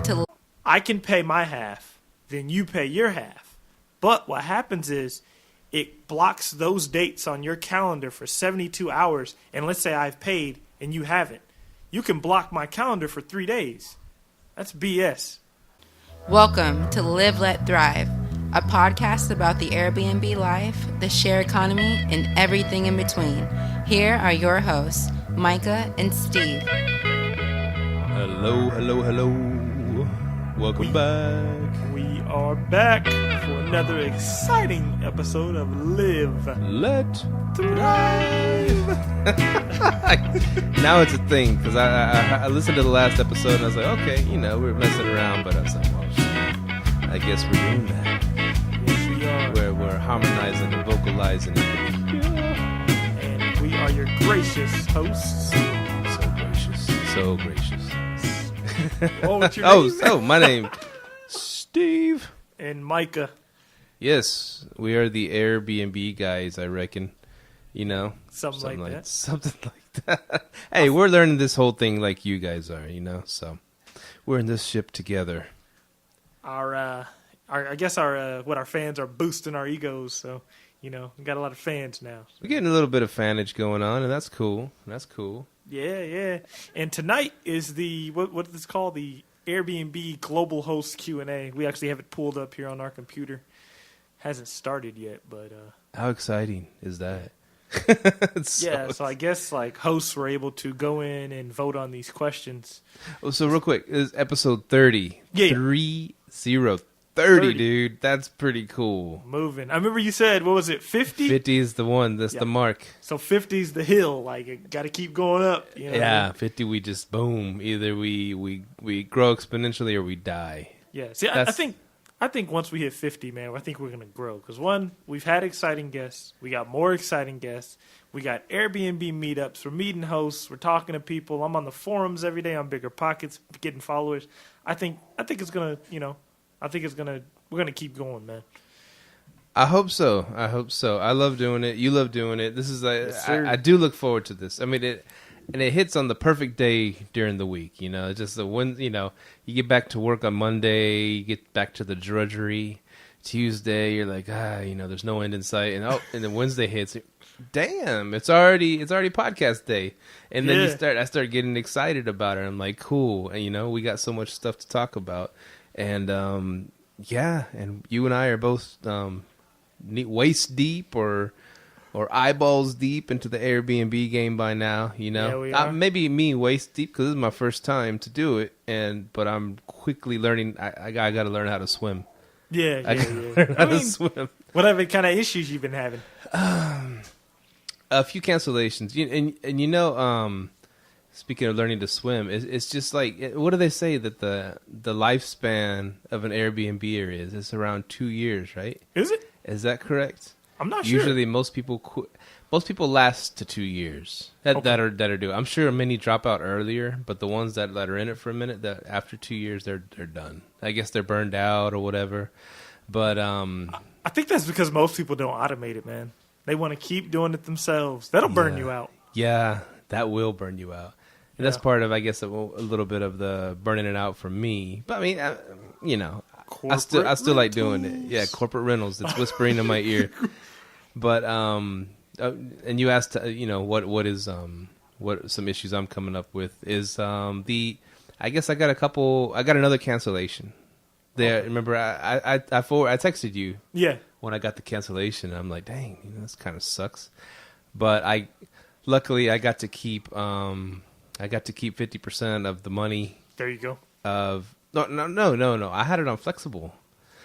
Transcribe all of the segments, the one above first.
to... I can pay my half, then you pay your half. But what happens is it blocks those dates on your calendar for 72 hours. And let's say I've paid and you haven't. You can block my calendar for 3 days. That's BS. Welcome to Live, Let Thrive, a podcast about the Airbnb life, the share economy, and everything in between. Here are your hosts, Myka and Steve. Hello, hello, hello. Welcome back. We are back for another exciting episode of Live, Let Thrive. Now it's a thing, because I listened to the last episode and I was like, okay, we were messing around, but I was like, well, shit, I guess we're doing that. Yes, we are. We're harmonizing and vocalizing. And we are your gracious hosts. So gracious. So gracious. Oh, what's your name? My name, Steve. And Myka. Yes, we are the Airbnb guys, I reckon. Something like that. Something like that. Hey, we're learning this whole thing like you guys are, so we're in this ship together. Our fans are boosting our egos, so we got a lot of fans now. We're getting a little bit of fanage going on, and that's cool. Yeah. And tonight is the what is this called? The Airbnb Global Host Q&A. We actually have it pulled up here on our computer. Hasn't started yet, but how exciting is that? So I guess hosts were able to go in and vote on these questions. Oh, so real quick, this is episode 30. Yeah. 30, dude. That's pretty cool. Moving. I remember you said, what was it, 50? 50 is the one. That's the mark. So 50 is the hill. It got to keep going up. Yeah, 50 we just boom. Either we grow exponentially or we die. Yeah. See, I think once we hit 50, man, I think we're going to grow. Because, one, we've had exciting guests. We got more exciting guests. We got Airbnb meetups. We're meeting hosts. We're talking to people. I'm on the forums every day on Bigger Pockets, getting followers. I think it's going to, we're going to keep going, man. I hope so. I love doing it. You love doing it. This is Yes, I do look forward to this. I mean, it hits on the perfect day during the week. It's just you get back to work on Monday, you get back to the drudgery. Tuesday, you're like, there's no end in sight, and then Wednesday hits. Damn, it's already podcast day, and then I start getting excited about it. I'm like, cool, and we got so much stuff to talk about, and and you and I are both waist deep or eyeballs deep into the Airbnb game by now. Yeah, we are. Maybe me waist deep because this is my first time to do it, but I'm quickly learning. I got to learn how to swim. Yeah. How to swim. What other kind of issues you've been having? A few cancellations, and speaking of learning to swim, it's just like, what do they say that the lifespan of an Airbnb is? It's around 2 years, right? Is it? Is that correct? I'm not sure. Usually, most people last to 2 years that are doing. I'm sure many drop out earlier, but the ones that are in it for a minute, that after 2 years they're done. I guess they're burned out or whatever. But I think that's because most people don't automate it, man. They want to keep doing it themselves. That'll burn you out. Yeah, that will burn you out. And that's part of, I guess, a little bit of the burning it out for me. But I mean, I still like doing it. Yeah, corporate rentals. It's whispering in my ear. But and you asked, what some issues I'm coming up with is I guess I got another cancellation. There, remember I texted you. Yeah. When I got the cancellation, I'm like, dang, this kind of sucks. But luckily I got to keep 50% of the money. There you go. No. I had it on flexible.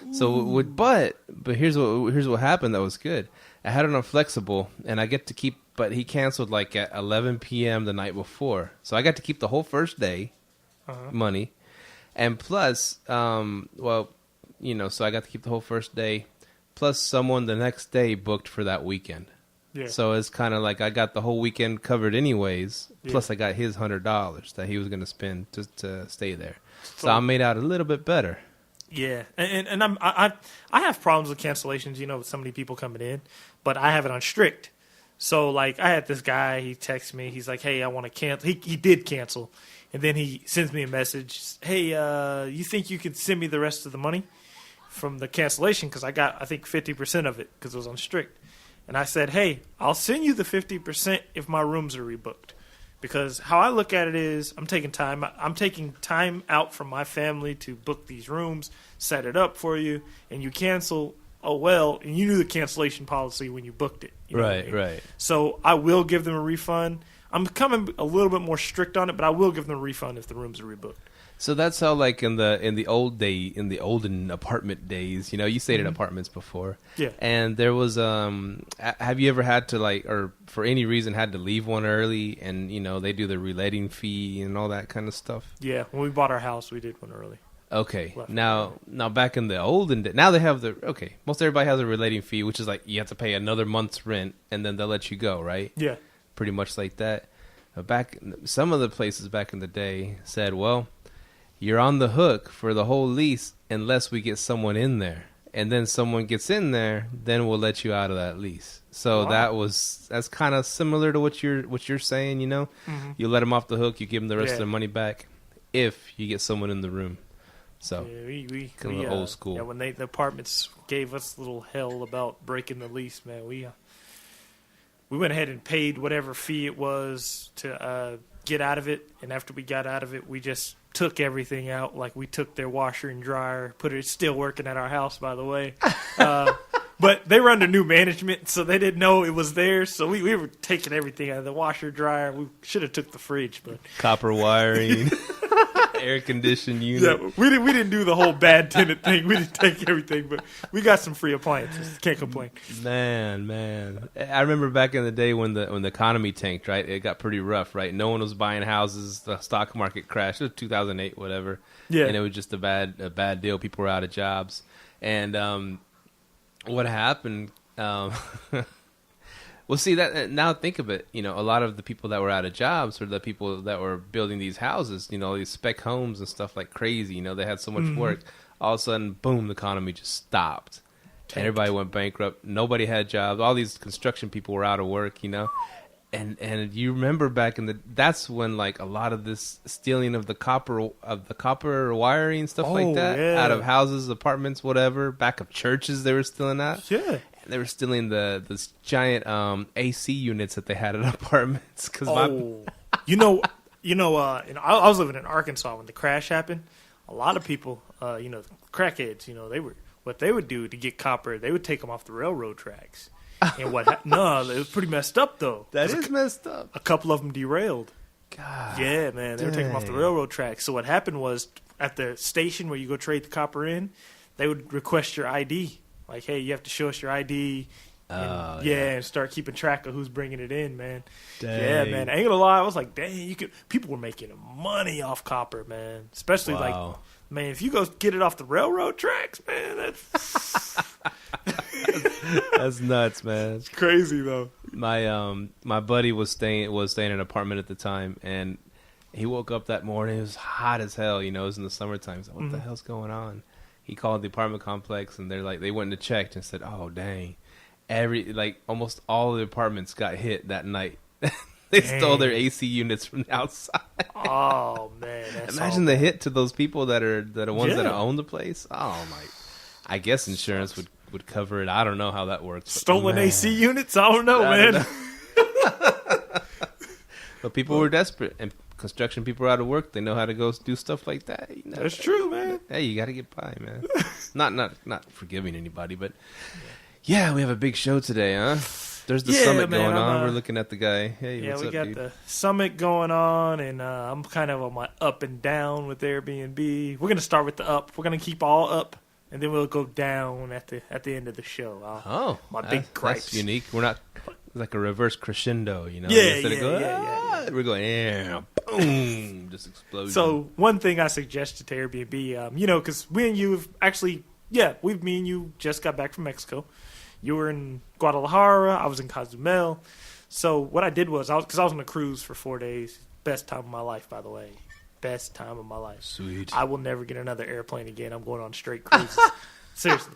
Ooh. So but here's what happened that was good. I had it on flexible, and I get to keep. But he canceled at 11 p.m. the night before, so I got to keep the whole first day money, and plus, so I got to keep the whole first day. Plus, someone the next day booked for that weekend. Yeah. So it's kind of like I got the whole weekend covered anyways. Yeah. Plus, I got his $100 that he was going to spend to stay there. So I made out a little bit better. Yeah, and I have problems with cancellations. With so many people coming in, but I have it on strict. So I had this guy. He texted me. He's like, "Hey, I want to cancel." He did cancel, And then he sends me a message. Hey, you think you could send me the rest of the money from the cancellation? Because I got, I think, 50% of it because it was on strict. And I said, hey, I'll send you the 50% if my rooms are rebooked. Because how I look at it is I'm taking time out from my family to book these rooms, set it up for you, and you cancel, oh, well, and you knew the cancellation policy when you booked it. You know what I mean? Right. So I will give them a refund. I'm becoming a little bit more strict on it, but I will give them a refund if the rooms are rebooked. So that's how, like, in the olden apartment days, you stayed in apartments before. Yeah. And there was, have you ever had to, like, or for any reason had to leave one early and, they do the relating fee and all that kind of stuff? Yeah. When we bought our house, we did one early. Okay. Now back in the olden days, now they have most everybody has a relating fee, which is like you have to pay another month's rent and then they'll let you go, right? Yeah. Pretty much like that. But some of the places back in the day said, well, you're on the hook for the whole lease unless we get someone in there. And then someone gets in there, then we'll let you out of that lease. So wow. that's kind of similar to what you're saying, Mm-hmm. You let them off the hook, you give them the rest of their money back if you get someone in the room. So we old school. Yeah, when the apartments gave us a little hell about breaking the lease, man, we went ahead and paid whatever fee it was to get out of it. And after we got out of it, we just took everything out. Like we took their washer and dryer, it's still working at our house, by the way. But they were under new management, so they didn't know it was there. So we were taking everything out of the washer, dryer. We should have took the fridge, but copper wiring, air conditioned unit. Yeah, we didn't do the whole bad tenant thing. We didn't take everything, but we got some free appliances. Can't complain. Man, I remember back in the day when the economy tanked. Right, it got pretty rough. Right, no one was buying houses. The stock market crashed. It was 2008, whatever. Yeah, and it was just a bad deal. People were out of jobs, and what happened? Well, see that now. Think of it. A lot of the people that were out of jobs were the people that were building these houses. These spec homes and stuff like crazy. They had so much work. All of a sudden, boom! The economy just stopped. And everybody went bankrupt. Nobody had jobs. All these construction people were out of work. And you remember back that's when like a lot of this stealing of the copper wiring stuff like that out of houses, apartments, whatever. Back of churches, they were stealing that. Yeah. They were stealing this giant AC units that they had in apartments. I was living in Arkansas when the crash happened. A lot of people, crackheads, what they would do to get copper, they would take them off the railroad tracks. And no, it was pretty messed up though. That is messed up. A couple of them derailed. God. Yeah, man, they were taking them off the railroad tracks. So what happened was at the station where you go trade the copper in, they would request your ID. Like, hey, you have to show us your ID. And start keeping track of who's bringing it in, man. Dang. Yeah, man. I ain't gonna lie, I was like, dang, people were making money off copper, man. Especially like, man, if you go get it off the railroad tracks, man, that's nuts, man. It's crazy though. My buddy was staying in an apartment at the time, and he woke up that morning. It was hot as hell. It was in the summertime. He's like, what the hell's going on? He called the apartment complex, and they went and checked and said, oh dang, almost all the apartments got hit that night. They stole their AC units from the outside. Oh man, imagine the hit to those people that are ones that own the place. Oh my, I guess insurance would cover it. I don't know how that works. Stolen AC units? I don't know, man. But people were desperate, and construction people are out of work. They know how to go do stuff like that. That's true, man. Hey, you got to get by, man. not forgiving anybody, but yeah, we have a big show today, huh? There's the summit going on. We're looking at the guy. Hey, what's up, dude? We got the summit going on, and I'm kind of on my up and down with Airbnb. We're gonna start with the up. We're gonna keep all up, and then we'll go down at the end of the show. My big gripes. That's unique. We're not like a reverse crescendo, Yeah. We're going, boom, just explosion. So one thing I suggested to Airbnb, because me and you me and you just got back from Mexico. You were in Guadalajara. I was in Cozumel. So what I did was, because I was on a cruise for 4 days. Best time of my life, by the way. Best time of my life. Sweet. I will never get another airplane again. I'm going on straight cruises. Seriously.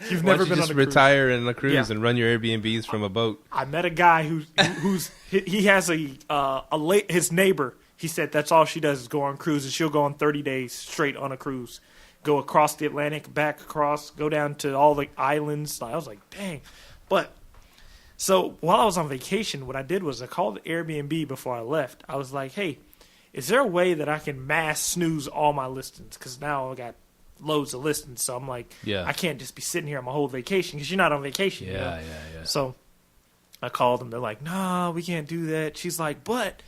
You've never been on a cruise. Just retire in a cruise and run your Airbnbs from a boat. I met a guy he has his neighbor He said that's all she does is go on cruises. She'll go on 30 days straight on a cruise. Go across the Atlantic, back across, go down to all the islands. I was like, dang. But, so while I was on vacation, what I did was I called Airbnb before I left. I was like, hey, is there a way that I can mass snooze all my listings? Because now I got loads of listings. So I'm like, I can't just be sitting here on my whole vacation because you're not on vacation. Yeah. So I called them. They're like, nah, we can't do that. She's like, but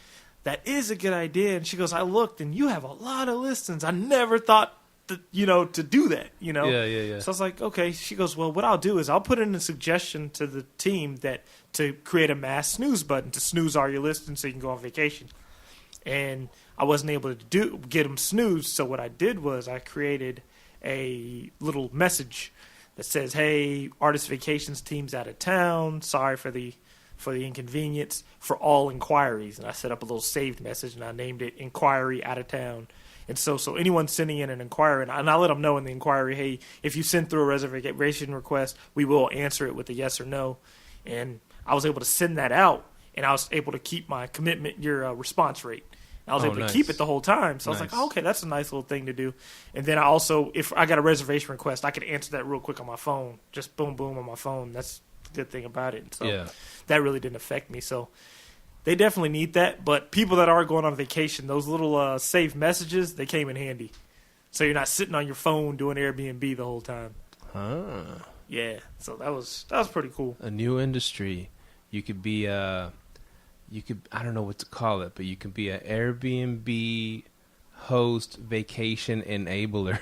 that is a good idea. And she goes, I looked and you have a lot of listings. I never thought to do that, Yeah. So I was like, okay. She goes, well, what I'll do is I'll put in a suggestion to the team that to create a mass snooze button to snooze all your listings so you can go on vacation. And I wasn't able to get them snoozed. So what I did was I created a little message that says, hey, Artist Vacations team's out of town. Sorry for the inconvenience. For all inquiries. And I set up a little saved message and I named it Inquiry Out of Town. And so anyone sending in an inquiry, and I let them know in the inquiry, hey, if you send through a reservation request, we will answer it with a yes or no. And I was able to send that out, and I was able to keep my commitment, your response rate. I was able to keep it the whole time. So I was like, oh, okay, that's a nice little thing to do. And then I also, if I got a reservation request, I could answer that real quick on my phone. Just boom, boom on my phone. That's the good thing about it. So that really didn't affect me. So they definitely need that. But people that are going on vacation, those little saved messages, they came in handy. So you're not sitting on your phone doing Airbnb the whole time. Yeah. So that was pretty cool. A new industry. You could be I don't know what to call it, but you could be an Airbnb host vacation enabler.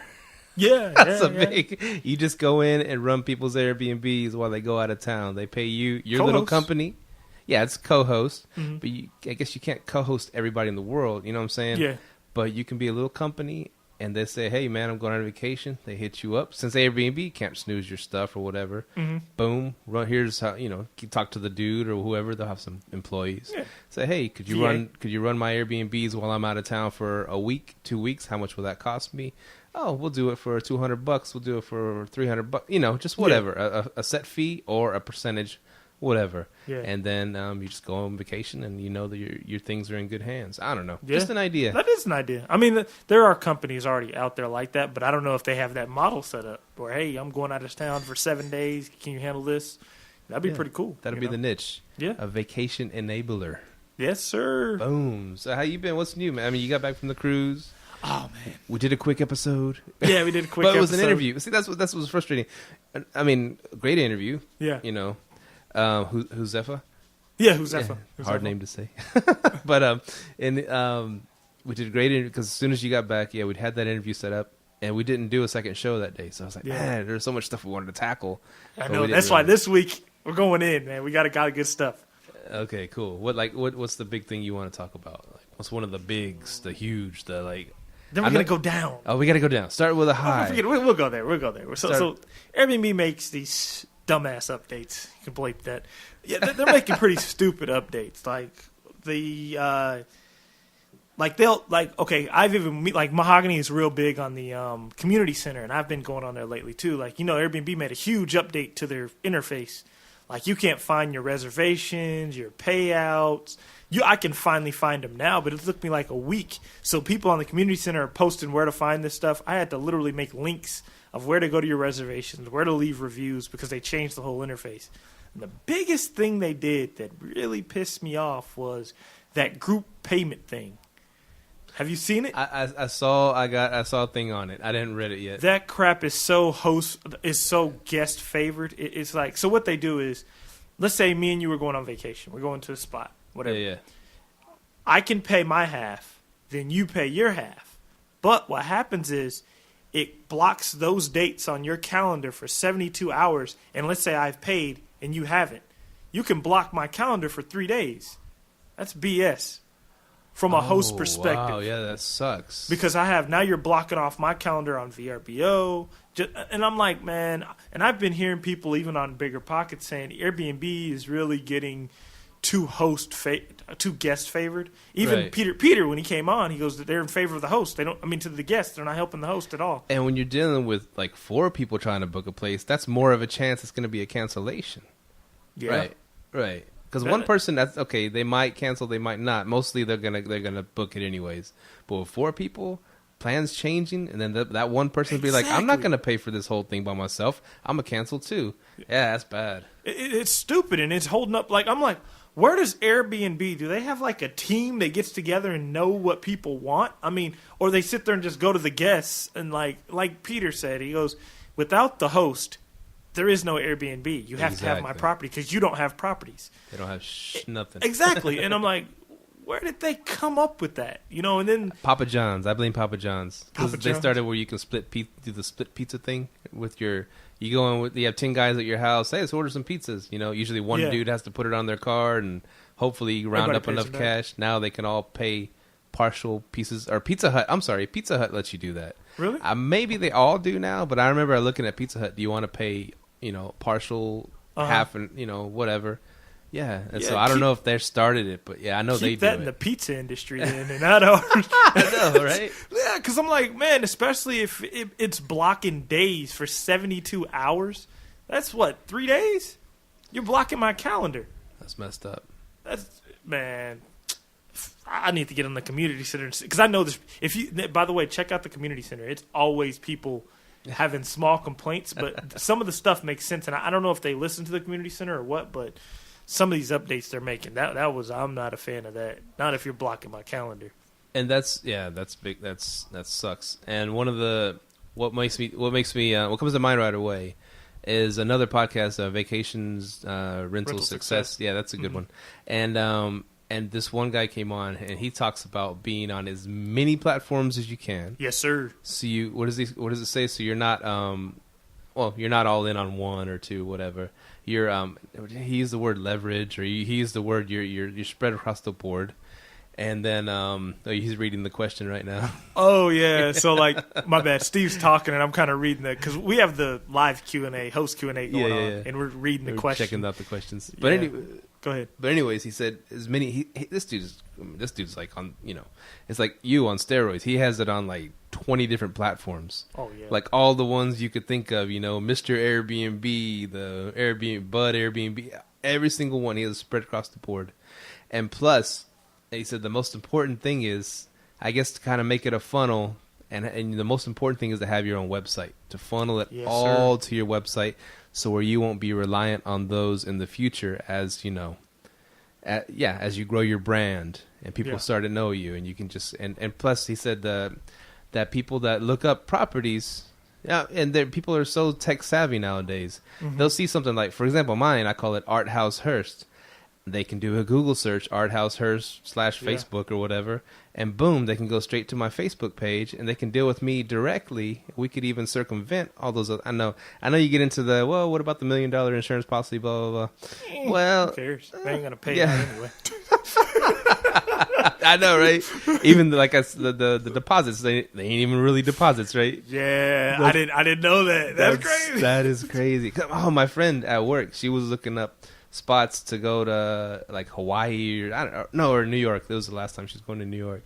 Yeah, that's big. You just go in and run people's Airbnbs while they go out of town. They pay you your little company. Yeah, it's co-host, but I guess you can't co-host everybody in the world. You know what I'm saying? Yeah. But you can be a little company, and they say, "Hey, man, I'm going on vacation." They hit you up since Airbnb can't snooze your stuff or whatever. Boom, here's how you talk to the dude or whoever. They'll have some employees. Yeah. Say, "Hey, could you run my Airbnbs while I'm out of town for a week, 2 weeks? How much will that cost me?" Oh, we'll do it for $200. We'll do it for $300. Just whatever, a set fee or a percentage. Whatever, and then you just go on vacation, and you know that your things are in good hands. I don't know, just an idea. That is an idea. I mean, there are companies already out there like that, but I don't know if they have that model set up. Where hey, I'm going out of town for 7 days. Can you handle this? That'd be pretty cool. That'd be the niche. Yeah, a vacation enabler. Yes, sir. Boom. So how you been? What's new, man? I mean, you got back from the cruise. Oh man, we did a quick episode. Yeah, we did a quick. But it was an interview. See, that's what was frustrating. I mean, great interview. Yeah, who's Zephyr? Yeah, who's Zephyr? Yeah, hard name to say. But we did a great interview because as soon as you got back, we'd had that interview set up, and we didn't do a second show that day. So I was like, man, there's so much stuff we wanted to tackle. I know. That's why this week we're going in, man. We got good stuff. Okay, cool. What's the big thing you want to talk about? Like, what's one of the bigs, the huge, the like? Then we're gonna go down. Oh, we gotta go down. Start with a high. We'll go there. So Airbnb makes these dumbass updates. You can believe that. Yeah, they're making pretty stupid updates. I've even Mahogany is real big on the community center, and I've been going on there lately too. Airbnb made a huge update to their interface. You can't find your reservations, your payouts. I can finally find them now, but it took me like a week. So people on the community center are posting where to find this stuff. I had to literally make links of where to go to your reservations, where to leave reviews, because they changed the whole interface. And the biggest thing they did that really pissed me off was that group payment thing. Have you seen it? I saw a thing on it. I didn't read it yet. That crap is so guest favored. It's like, so what they do is, let's say me and you were going on vacation. We're going to a spot, whatever. Yeah. I can pay my half, then you pay your half. But what happens is it blocks those dates on your calendar for 72 hours. And let's say I've paid and you haven't. You can block my calendar for 3 days. That's BS. From a host perspective. Wow, yeah, that sucks. Because now you're blocking off my calendar on VRBO. And I'm like, man, and I've been hearing people even on Bigger Pockets saying Airbnb is really getting too guest favored. Even Peter, when he came on, he goes, they're in favor of the host. To the guests, they're not helping the host at all. And when you're dealing with 4 people trying to book a place, that's more of a chance it's going to be a cancellation. Yeah. Right. Because one person, that's okay. They might cancel, they might not. Mostly, they're gonna book it anyways. But with 4 people, plans changing, and then that one person be like, "I'm not gonna pay for this whole thing by myself. I'm gonna cancel too." Yeah, that's bad. It's stupid, and it's holding up. Like I'm like, where does Airbnb? Do they have like a team that gets together and know what people want? I mean, or they sit there and just go to the guests and like Peter said, he goes, without the host, there is no Airbnb. You have to have my property because you don't have properties. They don't have nothing. Exactly. And I'm like, where did they come up with that? You know, and then Papa John's. I blame Papa John's. Papa They John's. started where you can do the split pizza thing with your. You go in with, you have 10 guys at your house. Hey, let's order some pizzas. You know, usually one dude has to put it on their card and hopefully round up enough cash. Now they can all pay partial pieces. Or Pizza Hut. I'm sorry, Pizza Hut lets you do that. Really? Maybe they all do now, but I remember looking at Pizza Hut. Do you want to pay, partial, half, and whatever? Yeah, and so I don't know if they started it, but I know they do that it. in the pizza industry then, and not ours. I know, right? Yeah, because I'm like, man, especially if it's blocking days for 72 hours. That's what, 3 days? You're blocking my calendar. That's messed up. Man, I need to get on the community center because I know this. By the way, check out the community center. It's always people having small complaints, but some of the stuff makes sense. And I don't know if they listen to the community center or what, but some of these updates they're making, I'm not a fan of that. Not if you're blocking my calendar. And that's big. That sucks. And one of the what comes to mind right away is another podcast, Vacations Rental Success. Yeah, that's a good one. And this one guy came on and he talks about being on as many platforms as you can. Yes, sir. So what does it say? So you're not you're not all in on one or two, whatever. You're he used the word leverage, or he used the word you're spread across the board. And then he's reading the question right now. Oh yeah, so like my bad. Steve's talking and I'm kind of reading that because we have the live Q&A, host Q&A going on, and we're reading the questions, checking out the questions. But anyway, go ahead. But anyways, he said as many. This dude's like on it's like you on steroids. He has it on like 20 different platforms. Oh yeah, like all the ones you could think of. Mr. Airbnb, the Airbnb, every single one. He has spread across the board, and plus. He said the most important thing is, I guess, to kind of make it a funnel, and the most important thing is to have your own website, to funnel it all to your website, so where you won't be reliant on those in the future as as you grow your brand and people start to know you, and you can just and plus he said that people that look up properties. Yeah, and people are so tech savvy nowadays. Mm-hmm. They'll see something like, for example, mine. I call it Art House Hearst. They can do a Google search, Art House Hearst /Facebook or whatever, and boom, they can go straight to my Facebook page, and they can deal with me directly. We could even circumvent all those. I know you get into the, well, what about the $1 million insurance policy, blah, blah, blah. Well, who cares? They ain't going to pay that anyway. I know, right? Even the deposits, they ain't even really deposits, right? Yeah, I didn't know that. That's crazy. That is crazy. Oh, my friend at work, she was looking up spots to go to, like Hawaii or New York. That was the last time she was going to New York.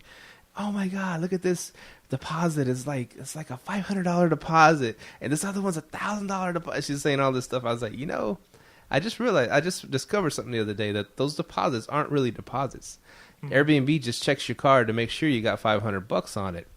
Oh my God, look at this deposit. It's like a $500 deposit, and this other one's $1,000 deposit. She's saying all this stuff. I was like, I just discovered something the other day that those deposits aren't really deposits. Mm-hmm. Airbnb just checks your card to make sure you got $500 on it.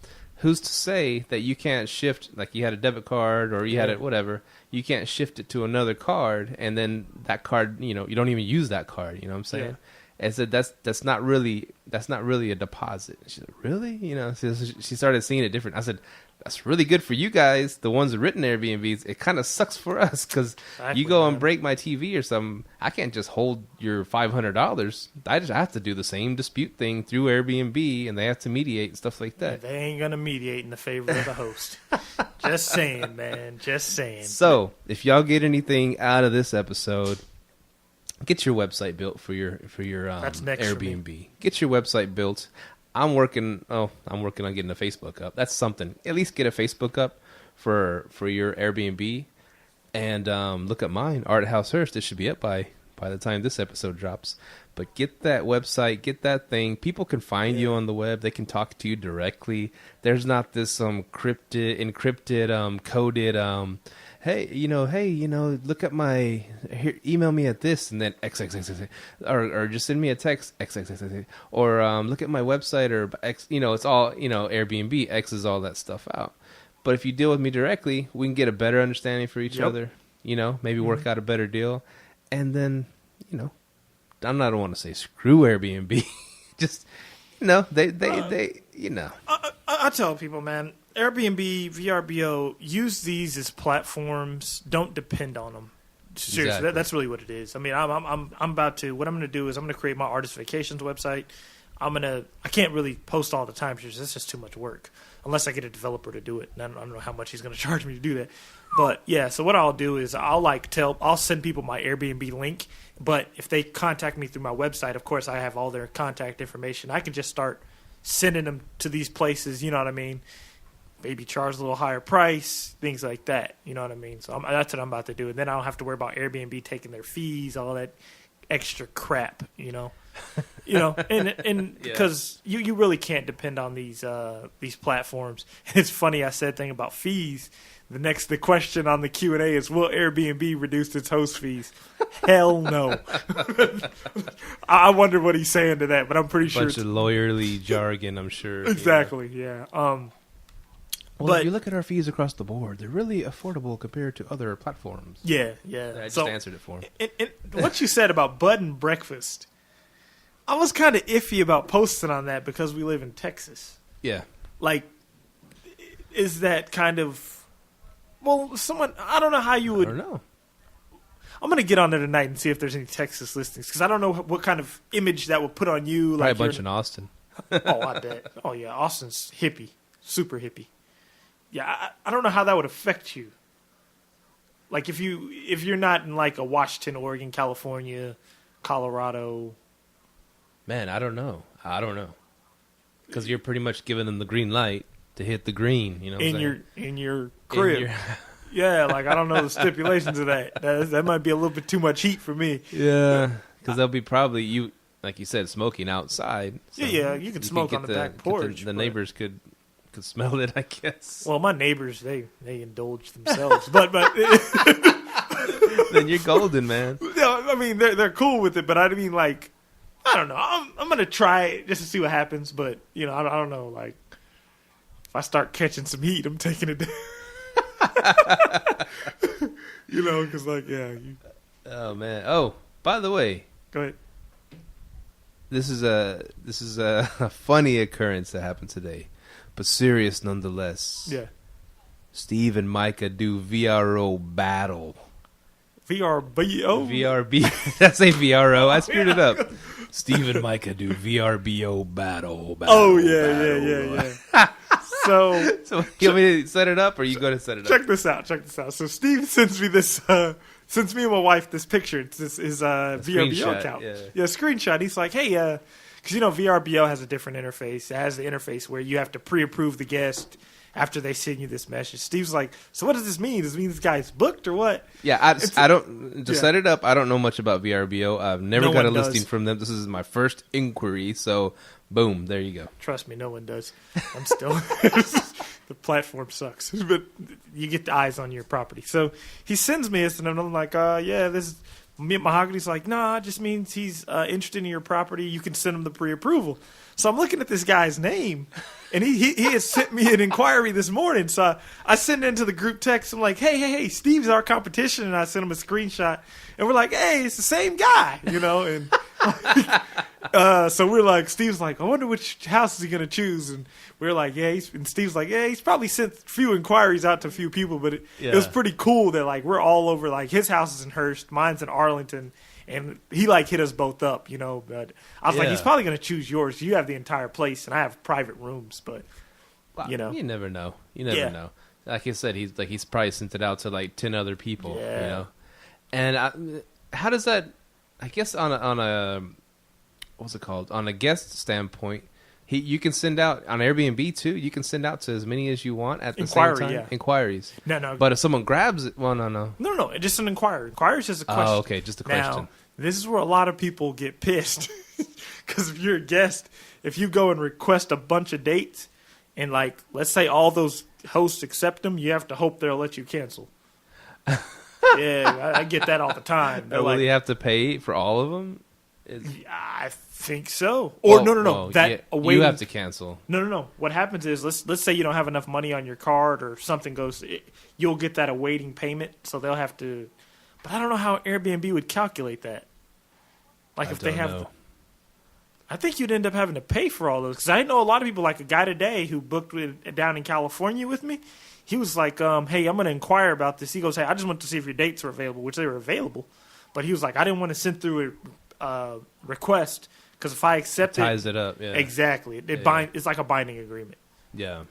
Who's to say that you can't shift, like you had a debit card or you had it, whatever, you can't shift it to another card, and then that card, you don't even use that card, you know what I'm saying? Yeah. And said that's not really a deposit. She said, really? So she started seeing it different. I said, that's really good for you guys, the ones written Airbnbs. It kind of sucks for us because you go and break my TV or something. I can't just hold your $500. I have to do the same dispute thing through Airbnb, and they have to mediate and stuff like that. Yeah, they ain't gonna mediate in the favor of the host. Just saying, man. Just saying. So if y'all get anything out of this episode, get your website built for your Airbnb. Get your website built. I'm working on getting a Facebook up. That's something. At least get a Facebook up for your Airbnb. And look at mine, Art House Hearst. It should be up by by the time this episode drops. But get that website, get that thing. People can find you on the web. They can talk to you directly. There's not this encrypted, coded, hey, look at my, here, email me at this, and then XXX, or just send me a text, XXX, or look at my website, or X, it's all, Airbnb, X's all that stuff out. But if you deal with me directly, we can get a better understanding for each other, maybe work out a better deal. And then, I don't want to say screw Airbnb. Just, they. I tell people, man, Airbnb, VRBO, use these as platforms. Don't depend on them. Seriously, Exactly. that's really what it is. I mean, I'm about to. What I'm going to do is I'm going to create my artist vacations website. I can't really post all the timeshares. That's just too much work. Unless I get a developer to do it. And I don't know how much he's going to charge me to do that. But yeah, so what I'll do is I'll send people my Airbnb link. But if they contact me through my website, of course I have all their contact information. I can just start sending them to these places. You know what I mean? Maybe charge a little higher price, things like that. You know what I mean? So that's what I'm about to do. And then I don't have to worry about Airbnb taking their fees, all that extra crap. And because you really can't depend on these platforms. It's funny, I said thing about fees. The question on the Q&A is, will Airbnb reduce its host fees? Hell no. I wonder what he's saying to that, but I'm pretty sure bunch of lawyerly jargon, I'm sure. Exactly, yeah. Well, but if you look at our fees across the board, they're really affordable compared to other platforms. Yeah. I just answered it for him. And what you said about bed and breakfast, I was kind of iffy about posting on that because we live in Texas. Yeah. Like, is that kind of... Well, I don't know how you would... I don't know. I'm going to get on there tonight and see if there's any Texas listings, because I don't know what kind of image that would put on you. Probably like a bunch in Austin. Oh, I bet. Oh, yeah, Austin's hippie. Super hippie. Yeah, I don't know how that would affect you. Like, if you're not in, like, a Washington, Oregon, California, Colorado... Man, I don't know. Because you're pretty much giving them the green light to hit the green, in your crib. Yeah, like, I don't know the stipulations of that. That might be a little bit too much heat for me. Yeah, because they'll be probably, like you said, smoking outside. So yeah, you can smoke on the back porch. The neighbors could smell it, I guess. Well, my neighbors, they indulge themselves. but Then you're golden, man. I mean, they're cool with it, but I mean, like, I don't know. I'm going to try it just to see what happens, but, I don't know, like, if I start catching some heat, I'm taking it down. Because, like, yeah. Oh, man. Oh, by the way. Go ahead. This is a funny occurrence that happened today, but serious nonetheless. Yeah. Steve and Myka do VRO battle. VRBO? VRB. That's a VRO. I screwed it up. Steve and Myka do VRBO battle. Oh, yeah. So you want me to set it up, or you go to set it up? Check this out. So Steve sends me this, sends me and my wife this picture. It's his VRBO account. Yeah, screenshot. He's like, hey, because VRBO has a different interface. It has the interface where you have to pre-approve the guest after they send you this message. Steve's like, so what does this mean? Does it mean this guy's booked or what? Yeah, I don't, set it up, I don't know much about VRBO. I've never got a listing from them. This is my first inquiry, so boom, there you go. Trust me, no one does. I'm still, the platform sucks, but you get the eyes on your property. So he sends me this, and I'm like, this is, Mahogany's like, nah, it just means he's interested in your property. You can send him the pre-approval. So I'm looking at this guy's name, and he has sent me an inquiry this morning. So I send it into the group text. I'm like, hey, Steve's our competition, and I sent him a screenshot. And we're like, hey, it's the same guy, And so we're like, Steve's like, I wonder which house is he going to choose? And we're like, and Steve's like, he's probably sent a few inquiries out to a few people, but it was pretty cool that, like, we're all over. Like, his house is in Hearst, mine's in Arlington. And he, like, hit us both up, But I was like, he's probably going to choose yours. You have the entire place, and I have private rooms. But, You never know. You never know. Like I said, he's probably sent it out to, like, 10 other people, And how does that, I guess on a what's it called? On a guest standpoint, you can send out, on Airbnb too, you can send out to as many as you want at the same time. Yeah. Inquiries. No. But if someone grabs it, well, no. No, just an inquiry. Inquiry is just a question. Oh, okay, just a question. This is where a lot of people get pissed. Because if you're a guest, if you go and request a bunch of dates, and like, let's say all those hosts accept them, you have to hope they'll let you cancel. Yeah, I get that all the time. Will like, you have to pay for all of them? I think so. Or no. You have to cancel. No. What happens is, let's say you don't have enough money on your card or something goes, you'll get that awaiting payment, so they'll have to. But I don't know how Airbnb would calculate that. Like if they have, I think you'd end up having to pay for all those. Because I know a lot of people, like a guy today who booked down in California with me. He was like, hey, I'm going to inquire about this. He goes, hey, I just want to see if your dates are available, which they were available. But he was like, I didn't want to send through a request because if I accept it ties it up. Yeah, exactly. It's like a binding agreement. Yeah.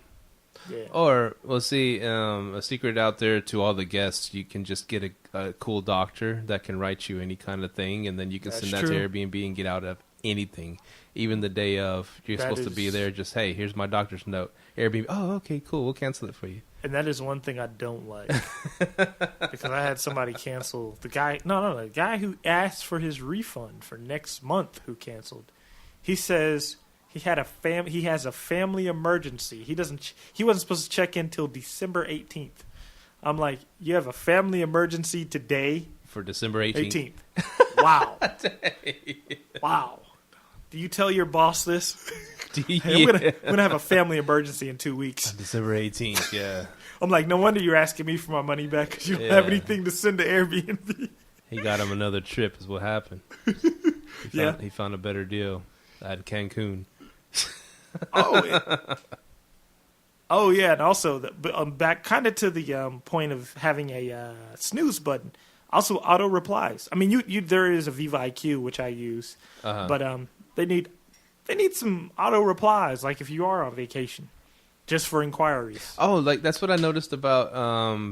Yeah. Or we'll see a secret out there to all the guests. You can just get a cool doctor that can write you any kind of thing, and then you can send that to Airbnb and get out of anything, even the day of. You're supposed to be there. Just, hey, here's my doctor's note. Airbnb. Oh, okay, cool. We'll cancel it for you. And that is one thing I don't like because I had somebody cancel. The guy who asked for his refund for next month who canceled. He says he has a family emergency. He wasn't supposed to check in till December 18th. I'm like, you have a family emergency today for December 18th. Wow. Wow. Do you tell your boss this? Hey, I'm gonna have a family emergency in 2 weeks. December 18th, yeah. I'm like, no wonder you're asking me for my money back because you don't have anything to send to Airbnb. He got him another trip is what happened. He found a better deal at Cancun. Oh yeah, and also back kind of to the point of having a snooze button. Also, auto replies. I mean, there is a Viva IQ which I use, but they need some auto replies. Like if you are on vacation, just for inquiries. Oh, like that's what I noticed about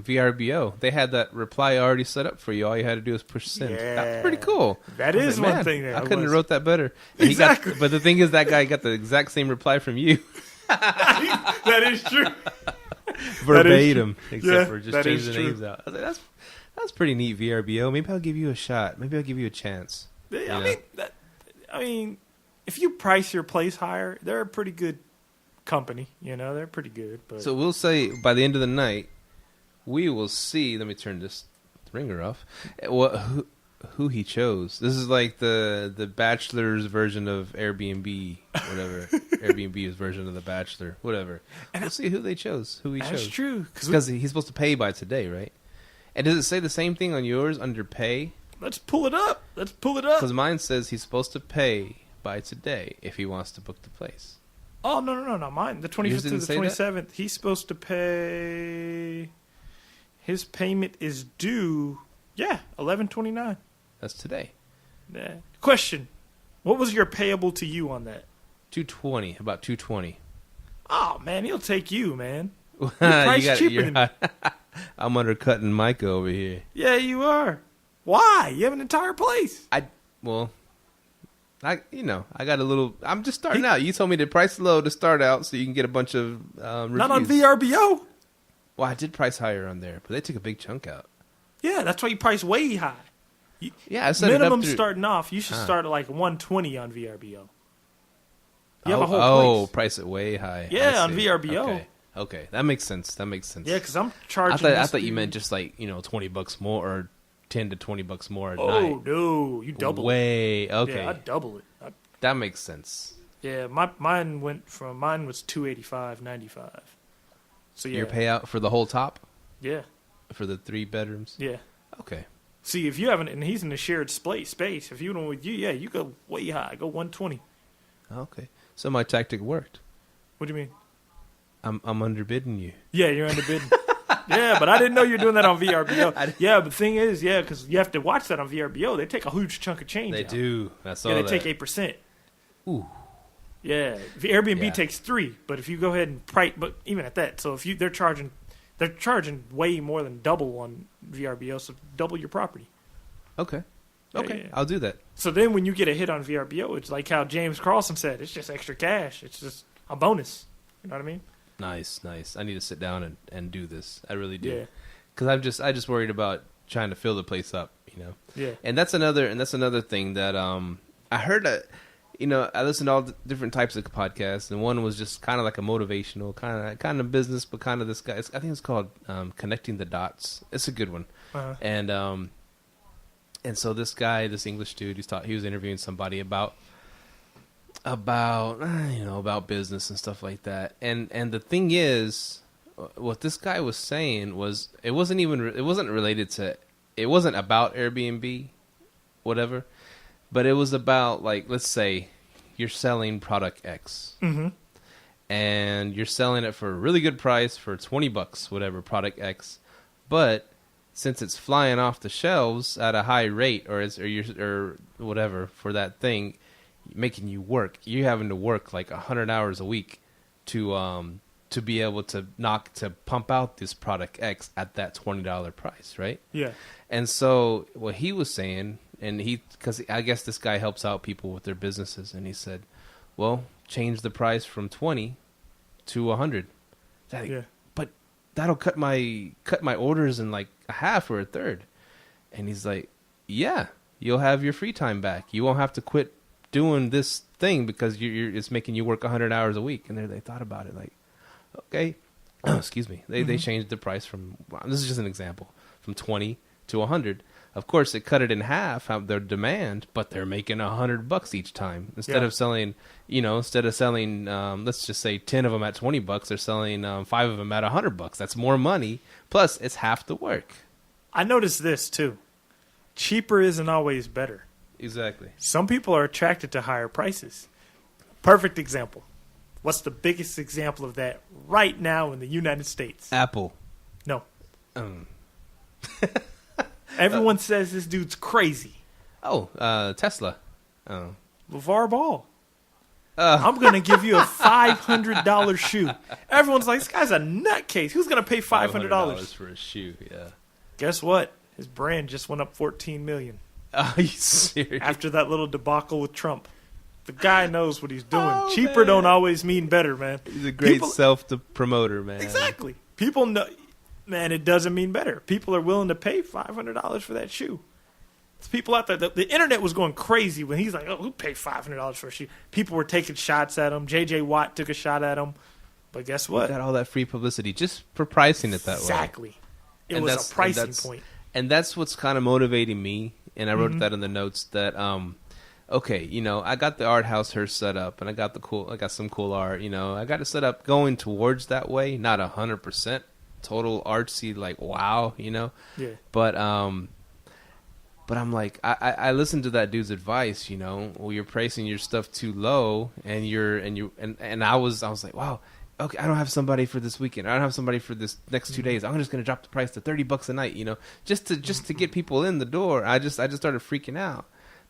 VRBO. They had that reply already set up for you. All you had to do is push send. Yeah. That's pretty cool. That is one thing. I couldn't have wrote that better. And exactly. But the thing is, that guy got the exact same reply from you. That is true. Verbatim, except for just changing the names out. I was like, that's pretty neat, VRBO. Maybe I'll give you a shot. Maybe I'll give you a chance. I mean, if you price your place higher, they're a pretty good company. They're pretty good. But so we'll say by the end of the night, we will see. Let me turn this ringer off. Who he chose. This is like the Bachelor's version of Airbnb, whatever. Airbnb's version of the Bachelor, whatever. And we'll see who they chose. Who he chose. That's true. Because he's supposed to pay by today, right? And does it say the same thing on yours under pay? Let's pull it up. Because mine says he's supposed to pay by today if he wants to book the place. Oh, no, not mine. The 25th to the 27th, he's supposed to pay. His payment is due, $11.29. That's today. Yeah. Question: what was your payable to you on that? $220, about $220. Oh man, he'll take you, man. Your price cheaper than me. I'm undercutting Myka over here. Yeah, you are. Why? You have an entire place. I got a little. I'm just starting out. You told me to price low to start out, so you can get a bunch of reviews. Not on VRBO. Well, I did price higher on there, but they took a big chunk out. Yeah, that's why you price way high. I set minimum it up starting off. You should start at like $120 on VRBO. You have a whole place. Price it way high. Yeah, on VRBO. Okay, that makes sense. Yeah, because I'm charging. I thought you meant just like $20 more or $10 to $20 more a night. Oh no, you double it. Okay. Yeah, I double it. That makes sense. Yeah, mine was $285.95. So yeah, your payout for the whole top. Yeah, for the 3 bedrooms. Yeah. Okay. See, if you haven't, and he's in a shared space. If you don't with you, you go way high. Go 120. Okay. So my tactic worked. What do you mean? I'm underbidding you. Yeah, you're underbidding. Yeah, but I didn't know you were doing that on VRBO. Yeah, but the thing is, because you have to watch that on VRBO. They take a huge chunk of change. They do. That's all. Yeah, they take 8%. Ooh. Yeah, Airbnb takes 3%, but if you go ahead and price, but even at that, so if they're charging way more than double on VRBO, so double your property. Okay. Okay, yeah. I'll do that. So then when you get a hit on VRBO, it's like how James Carlson said, it's just extra cash. It's just a bonus. You know what I mean? Nice. I need to sit down and do this. I really do. Yeah. Because I just worried about trying to fill the place up, you know. Yeah. And that's another thing that I heard. I listened to all the different types of podcasts, and one was just kind of like a motivational kind of business, but kind of this guy. I think it's called Connecting the Dots. It's a good one. Uh-huh. And so this guy, this English dude, he was interviewing somebody about business and stuff like that. And the thing is, what this guy was saying was it wasn't about Airbnb, whatever, but it was about, like, let's say you're selling product X, Mm-hmm. and you're selling it for a really good price for $20, whatever, product X, but since it's flying off the shelves at a high rate, or whatever for that thing, making you work, you're having to work like 100 hours a week to be able to pump out this product X at that $20 price, right? Yeah. And so what he was saying, because I guess this guy helps out people with their businesses, and he said, well, change the price from 20 to 100. Yeah. But that'll cut my orders in like a half or a third. And he's like, yeah, you'll have your free time back. You won't have to quit doing this thing because it's making you work 100 hours a week. And they thought about it like, okay, excuse me. They changed the price from, this is just an example, from 20 to 100. Of course, it cut it in half, their demand, but they're making $100 each time. Instead of selling, let's just say 10 of them at $20, they're selling 5 of them at $100. That's more money. Plus, it's half the work. I noticed this too. Cheaper isn't always better. Exactly. Some people are attracted to higher prices. Perfect example. What's the biggest example of that right now in the United States? Apple. No. Everyone says this dude's crazy. Tesla. Oh. LeVar Ball. I'm going to give you a $500 shoe. Everyone's like, this guy's a nutcase. Who's going to pay $500 for a shoe? Yeah. Guess what? His brand just went up $14 million. Are you serious? After that little debacle with Trump. The guy knows what he's doing. Oh, Cheaper man. Don't always mean better, man. He's a great self-promoter, man. Exactly. People know, man, it doesn't mean better. People are willing to pay $500 for that shoe. There's people out there. The internet was going crazy when he's like, oh, who paid $500 for a shoe? People were taking shots at him. J.J. Watt took a shot at him. But guess what? Got all that free publicity just for pricing it that way. Exactly. It was a pricing point. And that's what's kind of motivating me. And I wrote that in the notes that, okay, I got the art house here set up, and I got some cool art. I got it set up going towards that way, not 100% total artsy, like wow, Yeah. But I'm like, I listened to that dude's advice. Well, you're pricing your stuff too low, and I was like, wow. Okay, I don't have somebody for this weekend. I don't have somebody for this next 2 days. I'm just gonna drop the price to $30 a night, just to get people in the door. I just started freaking out.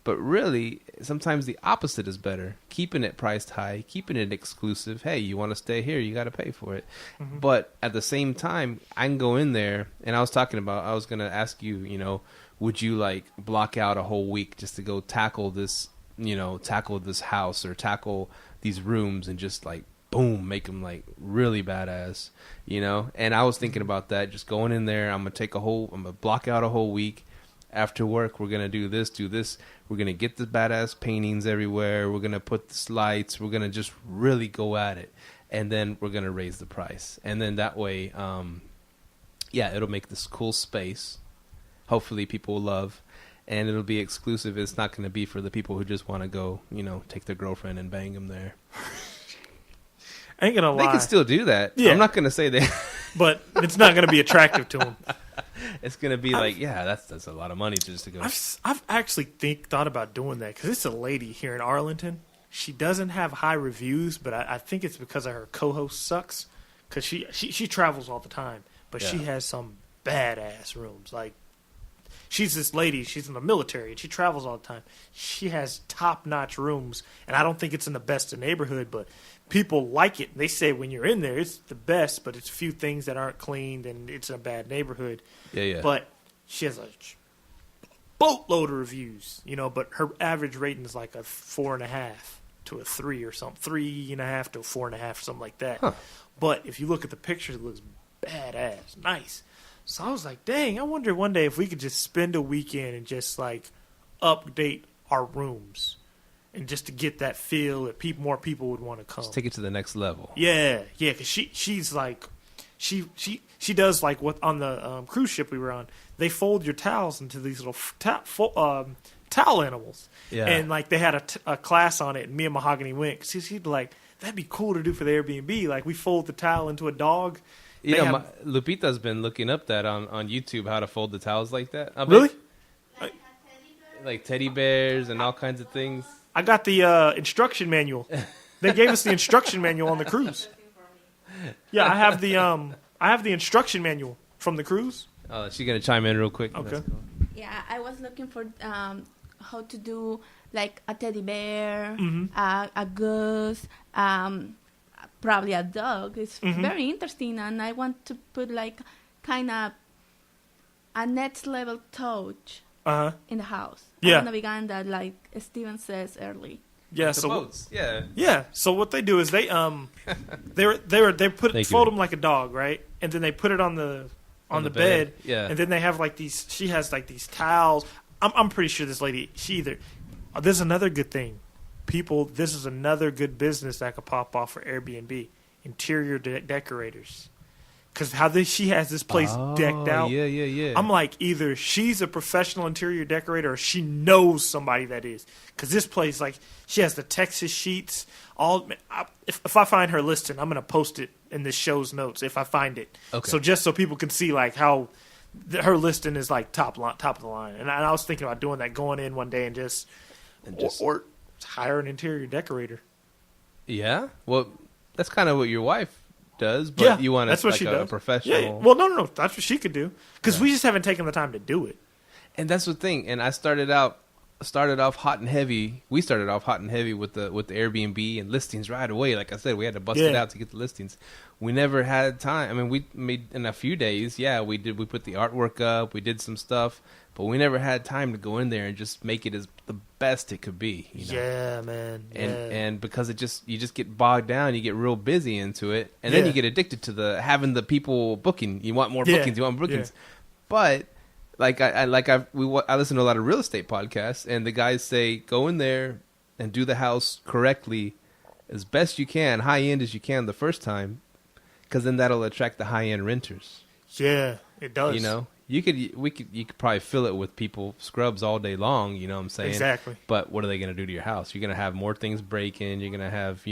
But really, sometimes the opposite is better. Keeping it priced high, keeping it exclusive. Hey, you want to stay here, you got to pay for it. Mm-hmm. But at the same time, I can go in there, and I was going to ask you, would you like block out a whole week just to go tackle this house or tackle these rooms and just like, boom, make them like really badass, And I was thinking about that, just going in there. I'm gonna block out a whole week. After work, we're gonna do this. We're gonna get the badass paintings everywhere. We're gonna put the lights. We're gonna just really go at it, and then we're gonna raise the price. And then that way, it'll make this cool space. Hopefully, people will love, and it'll be exclusive. It's not gonna be for the people who just want to go, take their girlfriend and bang them there. I ain't gonna lie. They can still do that. Yeah. I'm not gonna say that, but it's not gonna be attractive to them. It's gonna be that's a lot of money just to go. I've actually thought about doing that because it's a lady here in Arlington. She doesn't have high reviews, but I think it's because of her co-host sucks. Because she travels all the time, but she has some badass rooms. Like she's this lady. She's in the military and she travels all the time. She has top-notch rooms, and I don't think it's in the best of neighborhood, but people like it. They say when you're in there, it's the best, but it's a few things that aren't cleaned, and it's in a bad neighborhood. Yeah. But she has a boatload of reviews, but her average rating is like a 4.5 to a 3 or something, 3.5 to a 4.5, something like that. Huh. But if you look at the pictures, it looks badass, nice. So I was like, dang, I wonder one day if we could just spend a weekend and just like update our rooms, and just to get that feel that more people would want to come. Just take it to the next level. Yeah, because she's like, she does like what on the cruise ship we were on. They fold your towels into these little towel animals. Yeah. And like they had a class on it, and me and Mahogany went. Cause she'd like, that'd be cool to do for the Airbnb. Like we fold the towel into a dog. Lupita's been looking up that on YouTube, how to fold the towels like that. Really? Like teddy bears and all kinds of things. I got the instruction manual. They gave us the instruction manual on the cruise. Yeah, I have the instruction manual from the cruise. Oh, she's gonna chime in real quick. Okay. Yeah, I was looking for how to do like a teddy bear, Mm-hmm. a goose, probably a dog. It's Mm-hmm. very interesting, and I want to put like kind of a next level touch in the house. Yeah. I want to begin that, like Steven says early. Yeah, The boats. Yeah. Yeah, so what they do is they fold them like a dog, right? And then they put it on the bed. Yeah. And then they have like these. She has like these towels. I'm pretty sure this lady. This is another good thing, people. This is another good business that could pop off for Airbnb. Interior decorators. Because she has this place decked out. Yeah. I'm like, either she's a professional interior decorator or she knows somebody that is. Because this place, like, she has the Texas sheets. If I find her listing, I'm going to post it in this show's notes if I find it. Okay. So just so people can see, like, how her listing is, like, top of the line. And I was thinking about doing that, going in one day and just or hire an interior decorator. Yeah? Well, that's kind of what your wife does, but you want that's what like she a does. professional. Yeah. Well, no. That's what she could do. Because we just haven't taken the time to do it. And that's the thing. And I started off hot and heavy. We started off hot and heavy with the Airbnb and listings right away. Like I said, we had to bust it out to get the listings. We never had time. I mean, we made in a few days. Yeah, we did. We put the artwork up. We did some stuff, but we never had time to go in there and just make it as the best it could be. You know? Yeah, man. And because you just get bogged down, you get real busy into it, and then you get addicted to having the people booking. You want more bookings. You want more bookings, but. I listen to a lot of real estate podcasts, and the guys say go in there and do the house correctly, as best you can, high end as you can the first time, because then that'll attract the high end renters. Yeah, it does. You know, you could probably fill it with people scrubs all day long. You know what I'm saying? Exactly. But what are they going to do to your house? You're going to have more things breaking. You're going to have